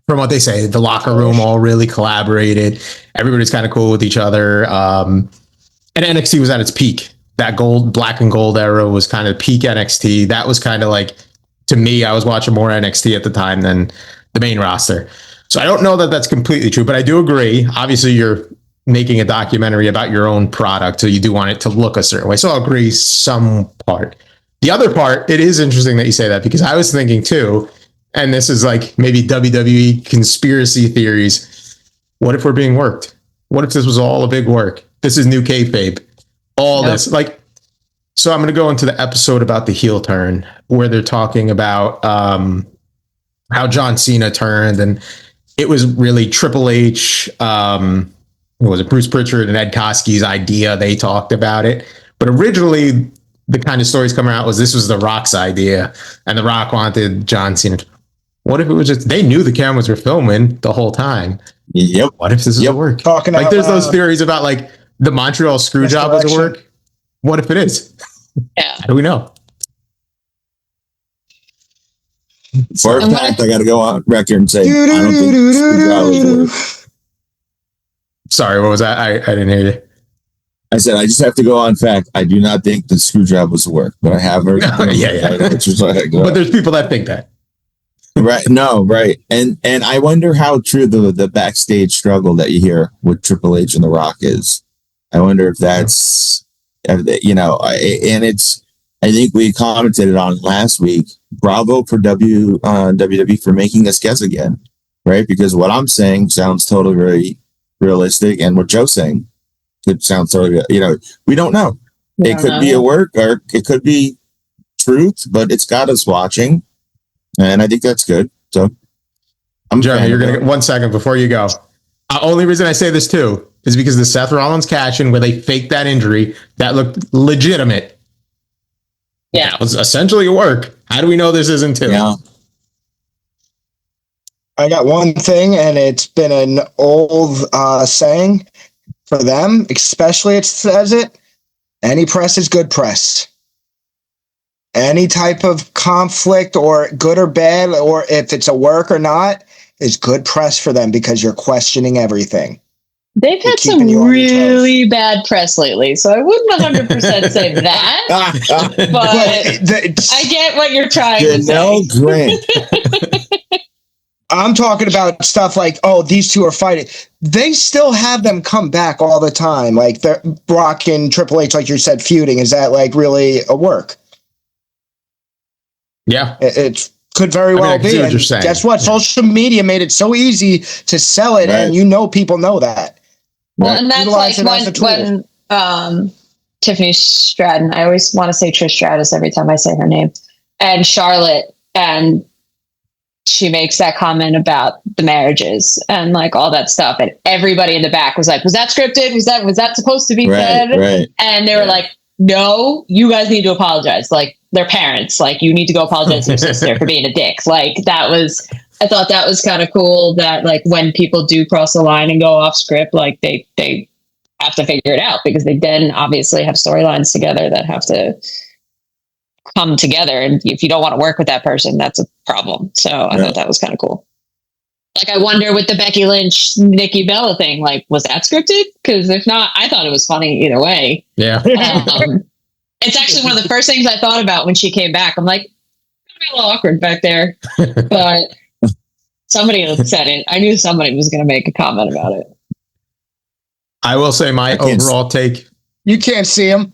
what they say, the locker room all really collaborated. Everybody's kind of cool with each other. And NXT was at its peak. That black and gold era was kind of peak NXT. That was kind of like to me, I was watching more NXT at the time than the main roster. So I don't know that that's completely true, but I do agree. Obviously, you're making a documentary about your own product, so you do want it to look a certain way. So I'll agree some part. The other part, it is interesting that you say that, because I was thinking too, and this is like maybe WWE conspiracy theories. What if we're being worked? What if this was all a big work? This is new kayfabe. All this, like, so I'm going to go into the episode about the heel turn where they're talking about how John Cena turned, and it was really Triple H. Was it Bruce Pritchard and Ed Koski's idea? They talked about it, but originally the kind of stories coming out was this was The Rock's idea, and The Rock wanted John Cena. What if it was just they knew the cameras were filming the whole time? Yep. What if this is a work? Talking like out there's those loud. theories about like the Montreal screw job was a work. What if it is? Yeah. How do we know? For a fact, I got to go on record and say, I don't think Screwdriver would work. Sorry, what was that? I didn't hear you. I said, I just have to go on fact. I do not think the screwdriver was work, but I have heard. Yeah. But there's people that think that. Right. No, right. And I wonder how true the backstage struggle that you hear with Triple H and The Rock is. I wonder if that's, you know, and it's, I think we commented on last week, bravo for WWE for making us guess again, right? Because what I'm saying sounds totally realistic, and what Joe's saying could sound totally, you know, we don't know. It could be a work, or it could be truth, but it's got us watching, and I think that's good. So, Jeremy, you're going to get 1 second before you go. Only reason I say this too is because the Seth Rollins cash-in where they faked that injury, that looked legitimate. Yeah. It was essentially a work. How do we know this isn't too? Yeah. I got one thing, and it's been an old saying for them, especially it says it, any press is good press. Any type of conflict, or good or bad, or if it's a work or not, is good press for them because you're questioning everything. They've had some really bad press lately, so I wouldn't 100% say that. But I get what you're trying to say. Grant. I'm talking about stuff like, oh, these two are fighting. They still have them come back all the time. Like Brock and Triple H, like you said, feuding. Is that like really a work? Yeah. It could very well be. And guess what? Social media made it so easy to sell it, and you know people know that. Well, and that's like when Tiffany Stratton, I always want to say Trish Stratus every time I say her name, and Charlotte, and she makes that comment about the marriages and like all that stuff, and everybody in the back was like, was that scripted? Was that supposed to be said? Right. And they were like, no, you guys need to apologize. Like, they're parents. Like, you need to go apologize to your sister for being a dick. Like, I thought that was kind of cool that like when people do cross the line and go off script, like they have to figure it out, because they then obviously have storylines together that have to come together. And if you don't want to work with that person, that's a problem. So I thought that was kind of cool. Like, I wonder with the Becky Lynch, Nikki Bella thing, like, was that scripted? Because if not, I thought it was funny either way. Yeah. It's actually one of the first things I thought about when she came back. I'm like, it's a little awkward back there. But somebody said it. I knew somebody was going to make a comment about it. I will say my overall take. You can't see him.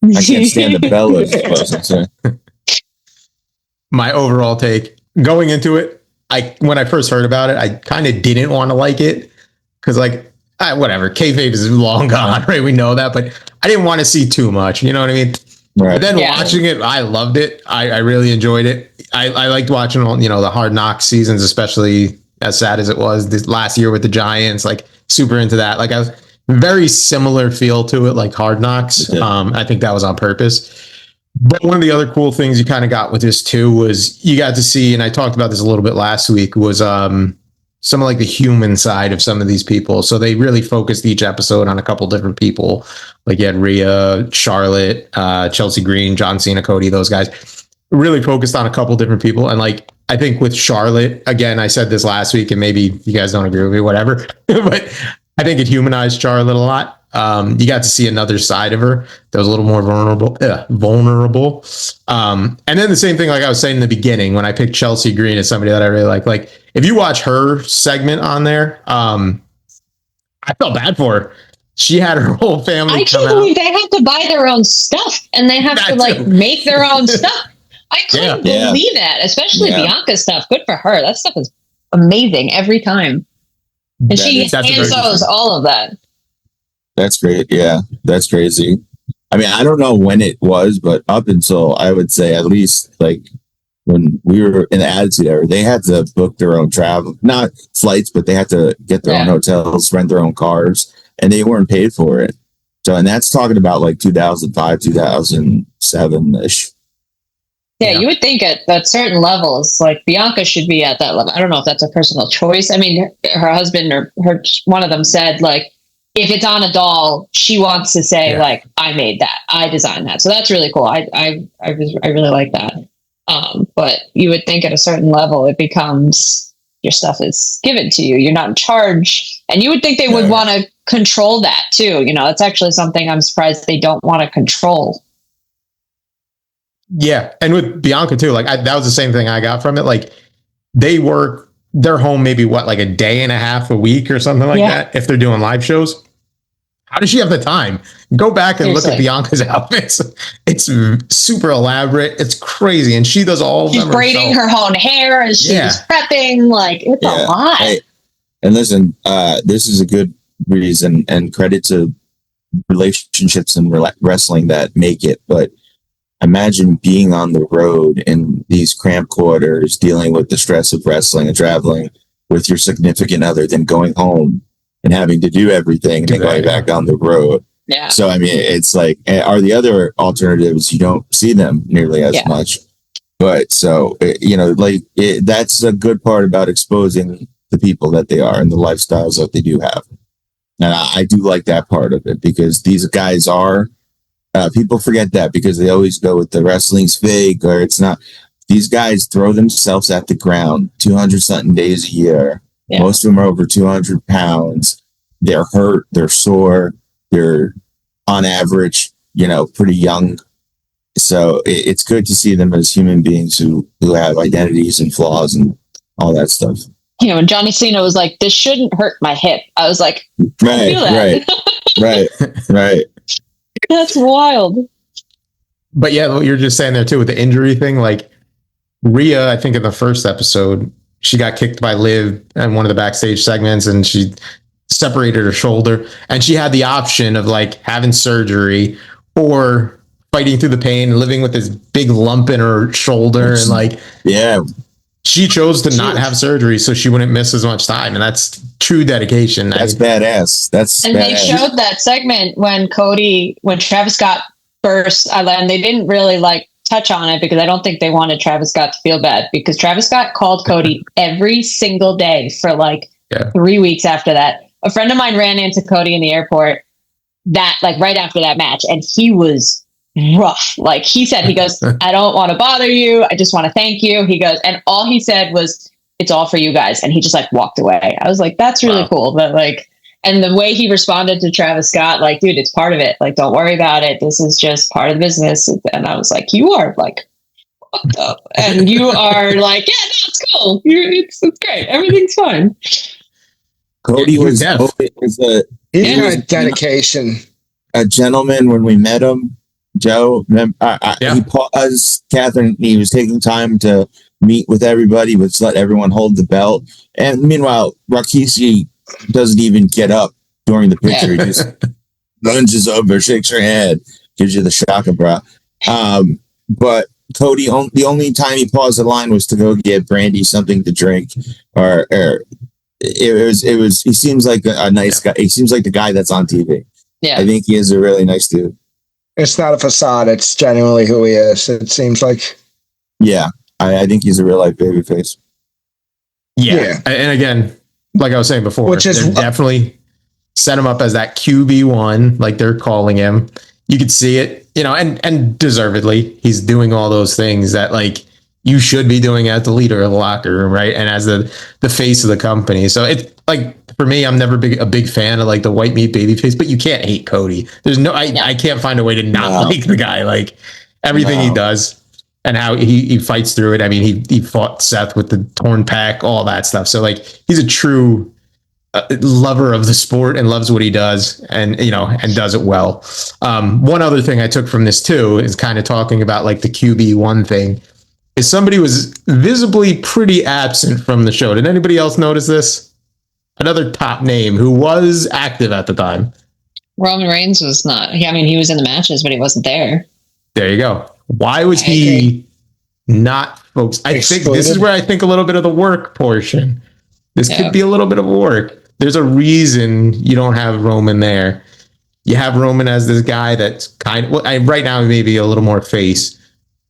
I can't stand the Bellas. My overall take going into it, when I first heard about it, I kind of didn't want to like it because, like, whatever, kayfabe is long gone, right? We know that, but I didn't want to see too much. You know what I mean? Right. But then watching it, I loved it. I really enjoyed it. I liked watching all, the Hard Knocks seasons, especially as sad as it was this last year with the Giants. Like, super into that. Like, I was very similar feel to it, like Hard Knocks. I think that was on purpose. But one of the other cool things you kind of got with this too was you got to see, and I talked about this a little bit last week, was some of like the human side of some of these people. So they really focused each episode on a couple different people. Like you had Rhea, Charlotte, Chelsea Green, John Cena, Cody, those guys really focused on a couple different people. And like, I think with Charlotte, again, I said this last week and maybe you guys don't agree with me, whatever, but I think it humanized Charlotte a lot. You got to see another side of her that was a little more vulnerable. And then the same thing, like I was saying in the beginning, when I picked Chelsea Green as somebody that I really like if you watch her segment on there, I felt bad for her. She had her whole family. I can't believe they have to buy their own stuff and they have to like make their own stuff. I couldn't believe that, especially Bianca's stuff. Good for her. That stuff is amazing every time. And she sews all of that. That's great. Yeah, that's crazy. I mean, I don't know when it was, but up until I would say at least like when we were in the Attitude Era, they had to book their own travel, not flights, but they had to get their own hotels, rent their own cars, and they weren't paid for it. So, and that's talking about like 2005, 2007-ish. Yeah, you would think at certain levels, like Bianca should be at that level. I don't know if that's a personal choice. I mean, her husband or one of them said, like, if it's on a doll, she wants to say, like, I made that, I designed that. So that's really cool. I really like that. But you would think at a certain level, it becomes your stuff is given to you. You're not in charge. And you would think they would want to control that too. You know, it's actually something I'm surprised they don't want to control. Yeah. And with Bianca too, like that was the same thing I got from it. Like they're home maybe like a day and a half a week or something like that. If they're doing live shows, how does she have the time? Go back and look at Bianca's outfits. It's super elaborate. It's crazy. And she does all of them. She's braiding her own hair and she's prepping. Like it's a lot. Hey, and listen, this is a good reason and credit to relationships and wrestling that make it. But imagine being on the road in these cramped quarters, dealing with the stress of wrestling and traveling with your significant other, then going home and having to do everything and then going back on the road. Yeah. So, I mean, it's like, are the other alternatives, you don't see them nearly as much. But so, you know, like that's a good part about exposing the people that they are and the lifestyles that they do have. And I do like that part of it because these guys are, people forget that because they always go with the wrestling's fake or it's not. These guys throw themselves at the ground 200 something days a year. Yeah. Most of them are over 200 pounds. They're hurt. They're sore. They're on average, you know, pretty young. So it's good to see them as human beings who have identities and flaws and all that stuff. You know, when Johnny Cena was like, "This shouldn't hurt my hip," I was like, right. That's wild. But yeah, what you're just saying there too with the injury thing, like Rhea, I think in the first episode, she got kicked by Liv in one of the backstage segments and she separated her shoulder and she had the option of like having surgery or fighting through the pain and living with this big lump in her shoulder. And like, she chose to not have surgery so she wouldn't miss as much time. And that's true dedication. That's badass. They showed that segment when Travis Scott burst, and they didn't really like touch on it because I don't think they wanted Travis Scott to feel bad because Travis Scott called Cody every single day for like 3 weeks after that. A friend of mine ran into Cody in the airport right after that match and he was rough. Like he said, he goes, "I don't want to bother you. I just want to thank you." He goes, and all he said was, "It's all for you guys." And he just like walked away. I was like, that's really cool. But like, and the way he responded to Travis Scott, like, dude, it's part of it. Like, don't worry about it. This is just part of the business. And I was like, you are like, fucked up. And you are like, yeah, no, it's cool. It's great. Everything's fine. Cody was dedication. A gentleman when we met him. Joe, he paused, Catherine, he was taking time to meet with everybody, but let everyone hold the belt. And meanwhile, Rikishi doesn't even get up during the picture. He just lunges over, shakes her head, gives you the shaka bra. But Cody, the only time he paused the line was to go get Brandy something to drink, or it was. He seems like a nice guy. He seems like the guy that's on TV. Yeah, I think he is a really nice dude. It's not a facade. It's genuinely who he is. It seems like. Yeah, I think he's a real life babyface. Yeah, and again, like I was saying before, which is definitely set him up as that QB1, like they're calling him. You could see it, you know, and deservedly, he's doing all those things that like you should be doing as the leader of the locker room, right? And as the face of the company. So it's like for me, I'm never a big fan of like the white meat babyface, but you can't hate Cody. There's I can't find a way to not like the guy. Like everything he does and how he fights through it. I mean, he fought Seth with the torn pec, all that stuff. So like he's a true lover of the sport and loves what he does, and and does it well. One other thing I took from this too is kind of talking about like the QB1 thing. Is somebody was visibly pretty absent from the show. Did anybody else notice this? Another top name who was active at the time. Roman Reigns was not. I mean, he was in the matches, but he wasn't there. There you go. Why was he not, folks? I think this is where I think a little bit of the work portion. This could be a little bit of work. There's a reason you don't have Roman there. You have Roman as this guy that's kind of, right now, maybe a little more face.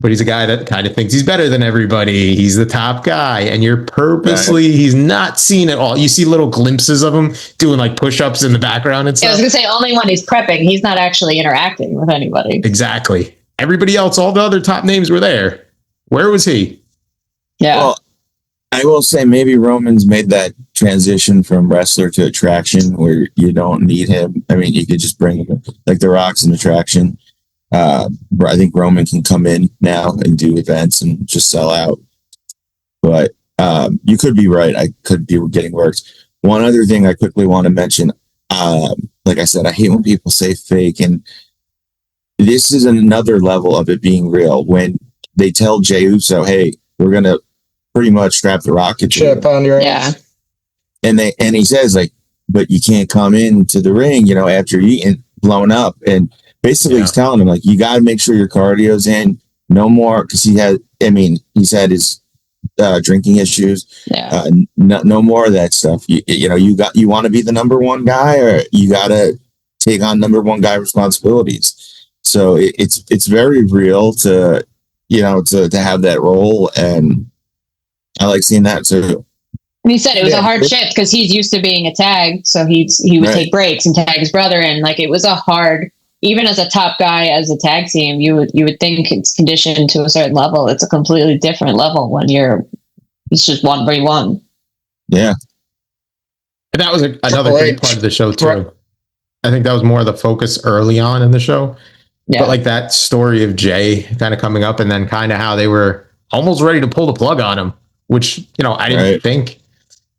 But he's a guy that kind of thinks he's better than everybody. He's the top guy. And you're purposely, he's not seen it all. You see little glimpses of him doing like push-ups in the background and stuff. I was going to say, only when he's prepping, he's not actually interacting with anybody. Exactly. Everybody else, all the other top names were there. Where was he? Yeah. Well, I will say maybe Roman's made that transition from wrestler to attraction where you don't need him. I mean, you could just bring him, like The Rock's an attraction. I think Roman can come in now and do events and just sell out. But you could be right. I could be getting worked. One other thing I quickly want to mention, like I said, I hate when people say fake. And this is another level of it being real. When they tell Jey Uso, hey, we're going to pretty much strap the rocket chip on your ass. And he says, like, but you can't come into the ring, after you're eating, blown up. And basically, he's telling him, like, you got to make sure your cardio's in. No more, because he's had his drinking issues. Yeah. No more of that stuff. You want to be the number one guy, or you got to take on number one guy responsibilities. So it's very real to have that role, and I like seeing that too. And he said it was a hard shift because he's used to being a tag, so he would take breaks and tag his brother, and like it was a hard. Even as a top guy, as a tag team, you would think it's conditioned to a certain level. It's a completely different level when it's just 1v1. Yeah. And that was another great part of the show too. I think that was more of the focus early on in the show. Yeah. But like that story of Jay kind of coming up, and then kind of how they were almost ready to pull the plug on him, which, I didn't think.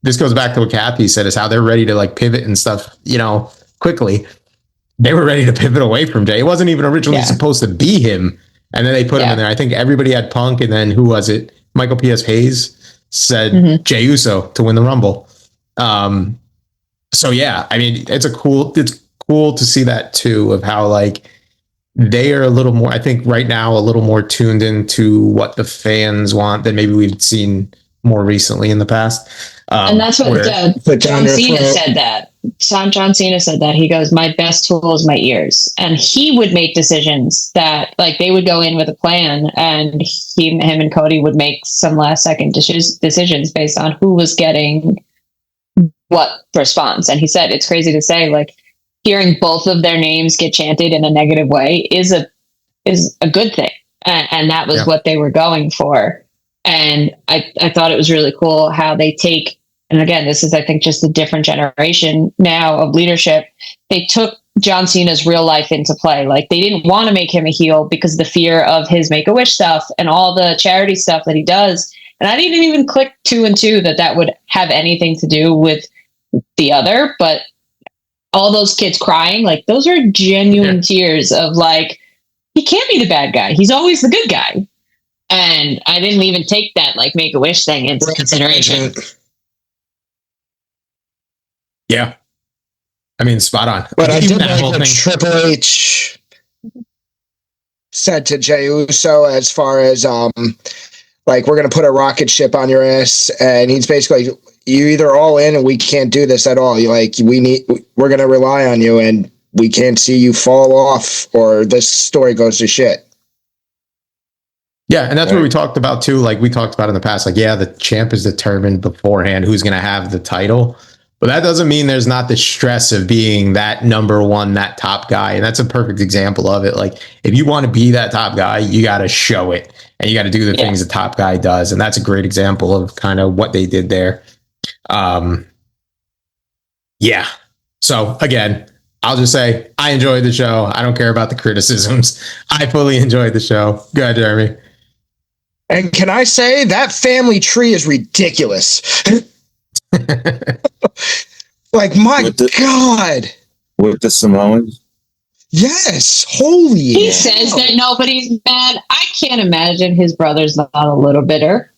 This goes back to what Kathy said, is how they're ready to like pivot and stuff, quickly. They were ready to pivot away from Jay. It wasn't even originally supposed to be him. And then they put him in there. I think everybody had Punk, and then who was it? Michael P.S. Hayes said Jey Uso to win the Rumble. So yeah, I mean, it's cool to see that too, of how like they are a little more, I think right now, a little more tuned into what the fans want than maybe we've seen more recently in the past. And that's what John Cena said that. John Cena said that. He goes, my best tool is my ears. And he would make decisions that, like, they would go in with a plan, and him and Cody would make some last second decisions based on who was getting what response. And he said, it's crazy to say, like, hearing both of their names get chanted in a negative way is a good thing. And that was what they were going for. And I thought it was really cool how they take, and again, this is, I think, just a different generation now of leadership. They took John Cena's real life into play. Like, they didn't want to make him a heel because of the fear of his Make-A-Wish stuff and all the charity stuff that he does. And I didn't even click 2 and 2 that would have anything to do with the other. But all those kids crying, like, those are genuine tears of like, he can't be the bad guy. He's always the good guy. And I didn't even take that like Make-A-Wish thing into consideration. Yeah. I mean, spot on. But I did like what Triple H said to Jey Uso as far as, like, we're going to put a rocket ship on your ass. And he's basically, you either all in and we can't do this at all. You like, we're going to rely on you, and we can't see you fall off or this story goes to shit. Yeah, and that's what we talked about too. Like we talked about in the past, like, yeah, the champ is determined beforehand who's going to have the title, but that doesn't mean there's not the stress of being that number one, that top guy. And that's a perfect example of it. Like, if you want to be that top guy, you got to show it, and you got to do the things the top guy does. And that's a great example of kind of what they did there. Yeah. So again, I'll just say I enjoyed the show. I don't care about the criticisms. I fully enjoyed the show. Go ahead, Jeremy. And can I say that family tree is ridiculous? Like, my God. With the Samoans? Yes. Holy He hell. says that nobody's mad. I can't imagine his brother's not a little bitter.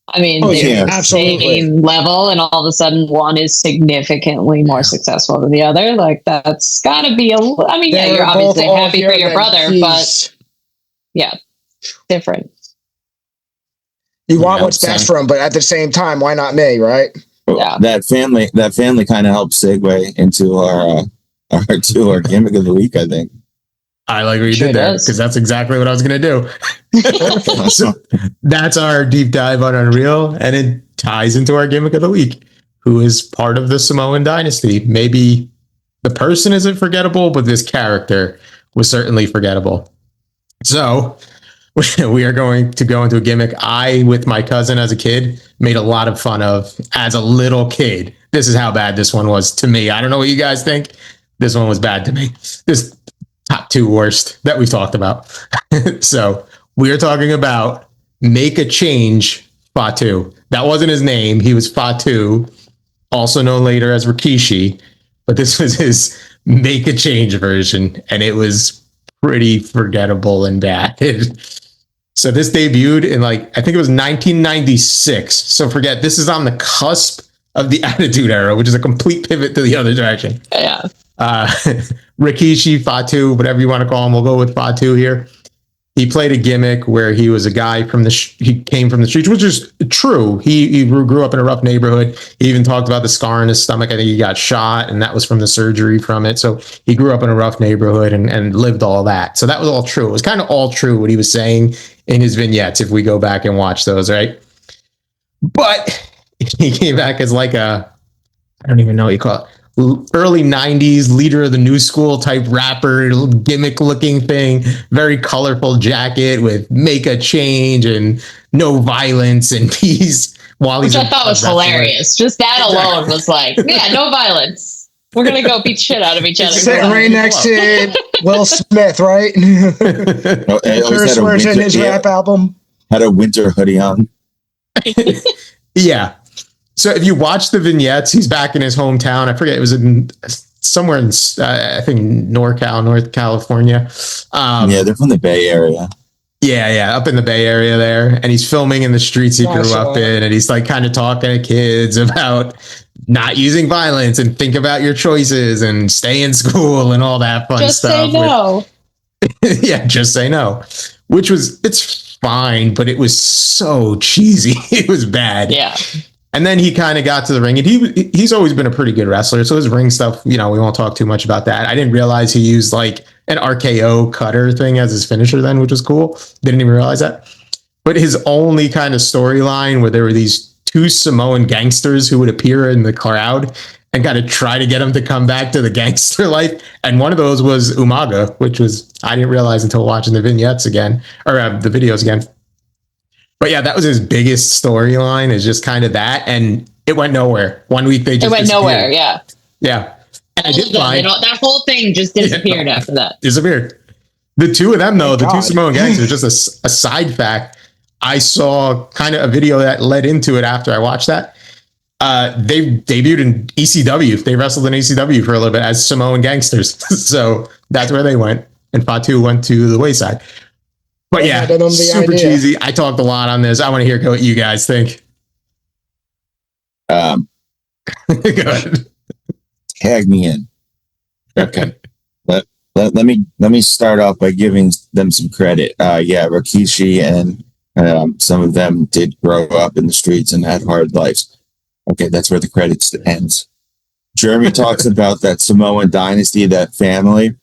I mean, they're the same level, and all of a sudden one is significantly more successful than the other. Like, that's got to be I mean, yeah, you're obviously happy for your brother, but yeah, different. You want what's best for him, but at the same time, why not me, right? Yeah. That family kind of helps segue into our gimmick of the week, I think. I like what you did there, because that's exactly what I was going to do. So that's our deep dive on Unreal, and it ties into our gimmick of the week, who is part of the Samoan dynasty. Maybe the person isn't forgettable, but this character was certainly forgettable. So we are going to go into a gimmick I, with my cousin as a kid, made a lot of fun of as a little kid. This is how bad this one was to me. I don't know what you guys think. This one was bad to me. This top 2 worst that we've talked about. So we are talking about Make a Change Fatu. That wasn't his name. He was Fatu, also known later as Rikishi, but this was his Make a Change version, and it was pretty forgettable and bad. So this debuted in I think it was 1996. So forget, this is on the cusp of the Attitude Era, which is a complete pivot to the other direction. Yeah. Rikishi, Fatu, whatever you want to call him, we'll go with Fatu here. He played a gimmick where he was a guy he came from the streets, which is true. He grew up in a rough neighborhood. He even talked about the scar on his stomach. I think he got shot, and that was from the surgery from it. So he grew up in a rough neighborhood and lived all that. So that was all true. It was kind of all true what he was saying in his vignettes, if we go back and watch those, right? But he came back as I don't even know what you call it, early 90s leader of the new school type rapper, gimmick looking thing, very colorful jacket with Make a Change and no violence and peace. Which I thought was hilarious. Just that alone was yeah, no violence. We're going to go beat shit out of each other. Sitting right next to Will Smith, right? First words in his rap album. Had a winter hoodie on. Yeah. So if you watch the vignettes, he's back in his hometown. I forget, it was somewhere in, I think, North California. Yeah, they're from the Bay Area. Yeah, up in the Bay Area there. And he's filming in the streets he grew up in. And he's kind of talking to kids about not using violence and think about your choices and stay in school and all that fun just stuff. Just say no. Yeah, just say no. It's fine, but it was so cheesy. It was bad. Yeah. And then he kind of got to the ring, and he's always been a pretty good wrestler. So his ring stuff, we won't talk too much about that. I didn't realize he used an RKO cutter thing as his finisher then, which was cool. Didn't even realize that. But his only kind of storyline where there were these 2 Samoan gangsters who would appear in the crowd and kind of try to get him to come back to the gangster life. And one of those was Umaga, which was, I didn't realize until watching the vignettes again, or the videos again. But yeah, that was his biggest storyline, is just kind of that. And it went nowhere. One week they just went nowhere, yeah. Yeah. And that whole thing just disappeared after that. Disappeared. The 2 of them, though, the 2 Samoan gangsters, just a side fact. I saw kind of a video that led into it after I watched that. They debuted in ECW. They wrestled in ECW for a little bit as Samoan gangsters. So that's where they went. And Fatu went to the wayside. But yeah, super cheesy. I talked a lot on this. I want to hear what you guys think. Go ahead. Tag me in. Okay. Let me start off by giving them some credit. Yeah, Rikishi and some of them did grow up in the streets and had hard lives. Okay, that's where the credits ends. Jeremy talks about that Samoan dynasty, that family.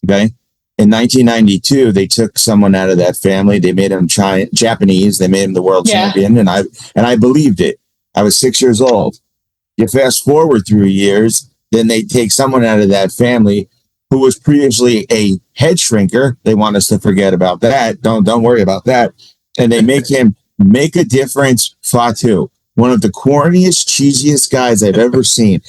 Okay. In 1992, they took someone out of that family. They made him Japanese. They made him the world champion, and I believed it. I was 6 years old. You fast forward 3 years, then they take someone out of that family who was previously a head shrinker. They want us to forget about that. Don't worry about that. And they make him Make a Difference Fatu, one of the corniest, cheesiest guys I've ever seen.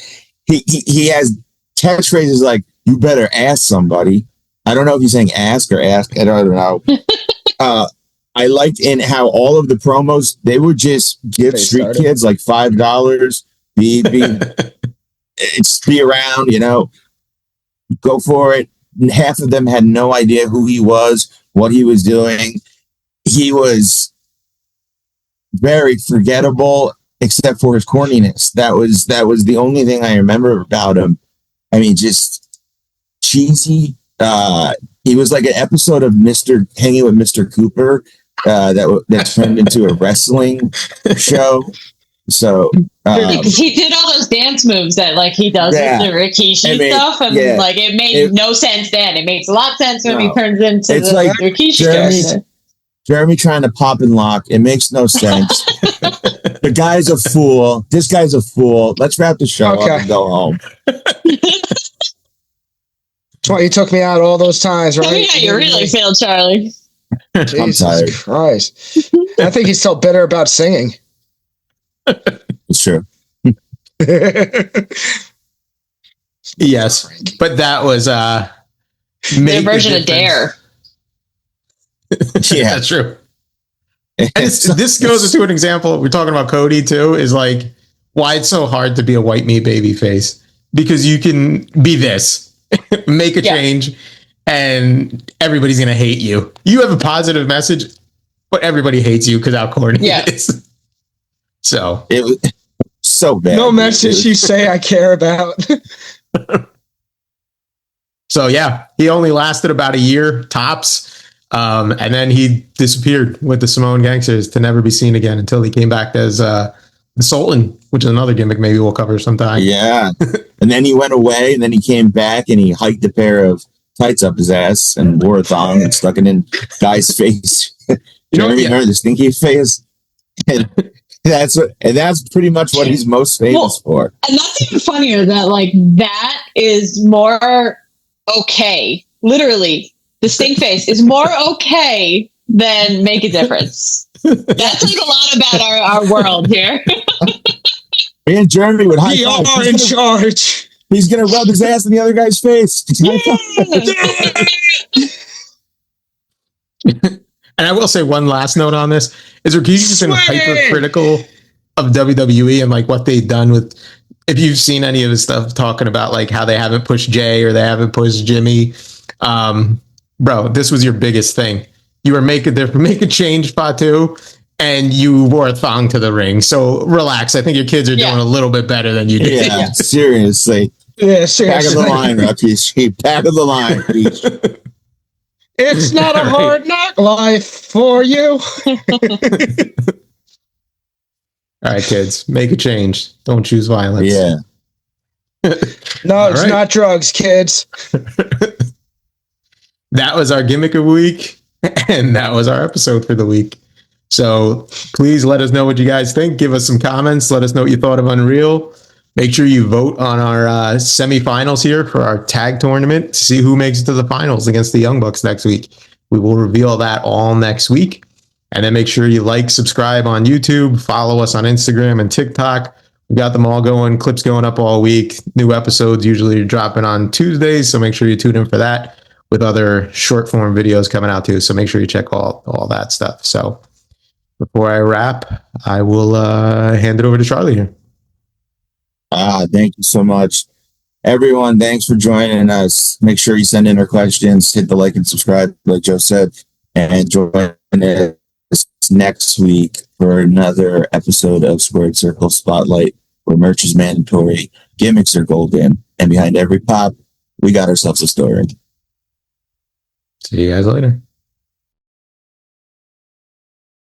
he has catchphrases like "You better ask somebody." I don't know if he's saying "ask" or "ask." I don't know. I liked in how all of the promos they would just give street kids like $5. Be around, go for it. And half of them had no idea who he was, what he was doing. He was very forgettable, except for his corniness. That was the only thing I remember about him. I mean, just cheesy. He was like an episode of Hanging with Mr. Cooper that turned into a wrestling show. So he did all those dance moves that like he does with the Rikishi stuff, and like it made no sense then. It makes a lot of sense when he turns into the like Rikishi character. Jeremy trying to pop and lock. It makes no sense. The guy's a fool. This guy's a fool. Let's wrap the show up and go home. That's why you took me out all those times, right? Oh, yeah, you really failed, Charlie. Jesus Christ. I think he's still bitter about singing. It's true. Yes, but that was their version of Dare. Yeah, that's true. And this goes into an example. We're talking about Cody too. Is like why it's so hard to be a white meat baby face, because you can be this, make a change, and everybody's gonna hate you. You have a positive message, but everybody hates you because how corny it is. So it was so bad. No message you say I care about. So yeah, he only lasted about a year tops. And then he disappeared with the Samoan Gangsters to never be seen again until he came back as the Sultan, which is another gimmick maybe we'll cover sometime. Yeah. And then he went away, and then he came back and he hiked a pair of tights up his ass and wore a thong and stuck it in Guy's face. Remember the stinky face? And that's pretty much what he's most famous for. And that's even funnier that like that is more okay. Literally, the stink face is more okay than make a difference. That's like a lot about our world here. Me and Jeremy would high We five. are in charge. He's gonna rub his ass in the other guy's face. And I will say one last note on this is Rikishi's been hypercritical of WWE and like what they've done with, if you've seen any of his stuff talking about like how they haven't pushed Jay or they haven't pushed Jimmy. Bro, this was your biggest thing. You were make a change, Fatu, and you wore a thong to the ring. So relax. I think your kids are doing a little bit better than you did. Yeah, seriously. Yeah, seriously. Back of the line, Rikishi. Back of the line, Rikishi. It's not a hard knock life for you. All right, kids, make a change. Don't choose violence. Yeah. No, it's not drugs, kids. That was our gimmick of the week, and that was our episode for the week. So please let us know what you guys think. Give us some comments. Let us know what you thought of Unreal. Make sure you vote on our semifinals here for our tag tournament to see who makes it to the finals against the Young Bucks next week. We will reveal that all next week. And then make sure you like, subscribe on YouTube, follow us on Instagram and TikTok. We got them all going, clips going up all week. New episodes usually dropping on Tuesdays, so make sure you tune in for that, with other short form videos coming out too. So make sure you check all that stuff. So before I wrap, I will hand it over to Charlie here. Thank you so much. Everyone, thanks for joining us. Make sure you send in your questions, hit the like and subscribe, like Joe said, and join us next week for another episode of Squared Circle Spotlight, where merch is mandatory, gimmicks are golden, and behind every pop, we got ourselves a story. See you guys later.